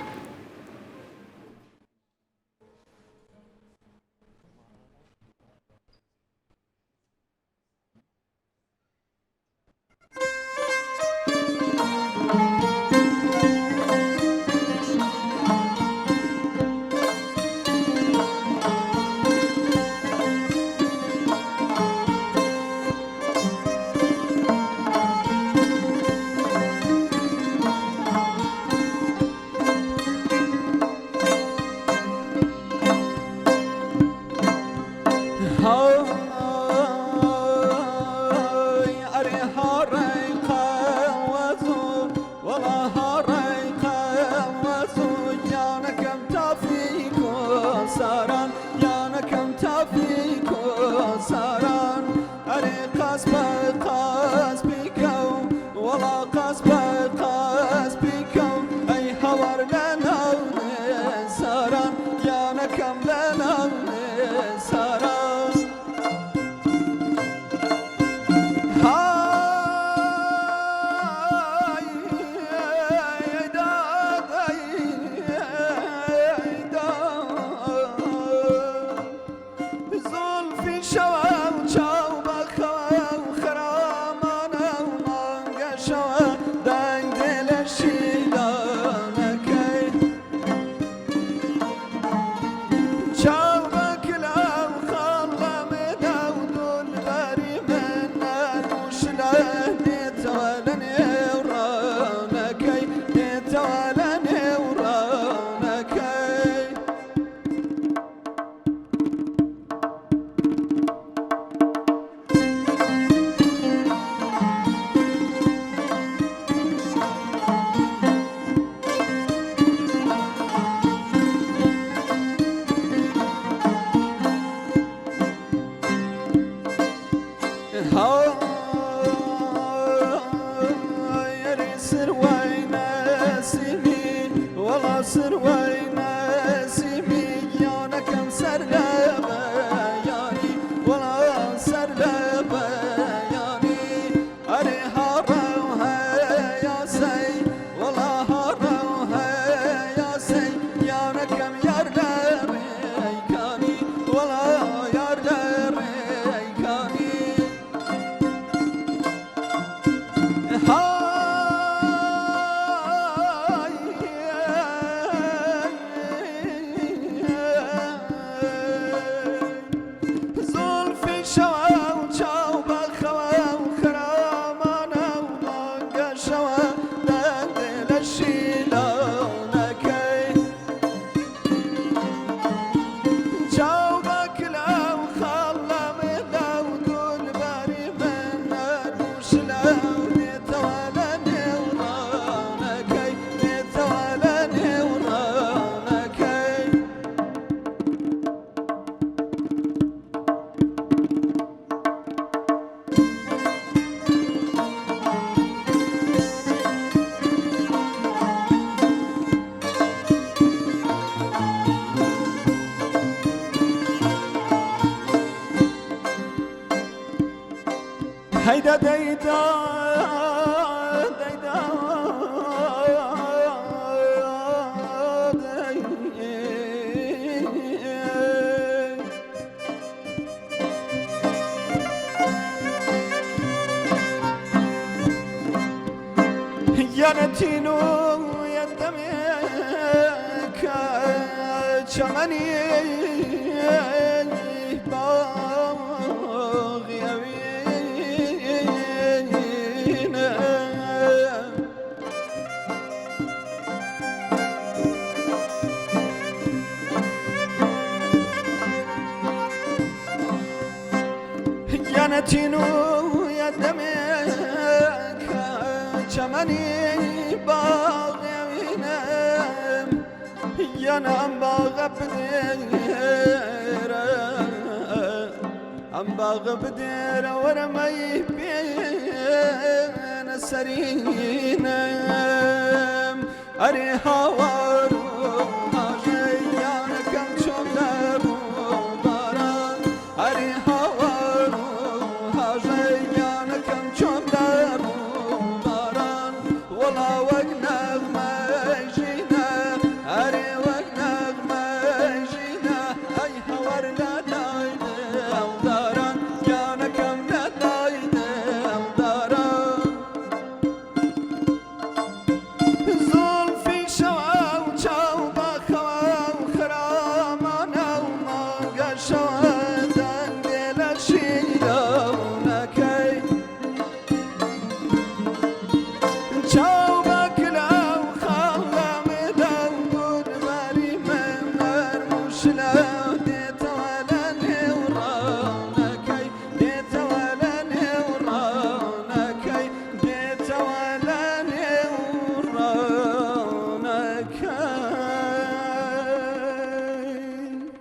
ديدا ديدا يا نتينو يا دمك شمني باغي أبينا يا نتينو يا دمك شمني باغي أبينا يا نام باغ بدير أم باغ بدير ورمي بين السرين أري هوارو هاجيان كم شمدر باران أري هوارو هاجيان كم شمدر باران ولا وقنغ ما يجينا أري وقنغ ما يجينا أي هورنا دايد أمداران يانا كم ندايد أمداران زلفي شوا وشاو بخوا وخرامانا ومانقا شوا دندل الشيلا ونكي شاو بكلا وخلا مدو بود مريم مرموشلا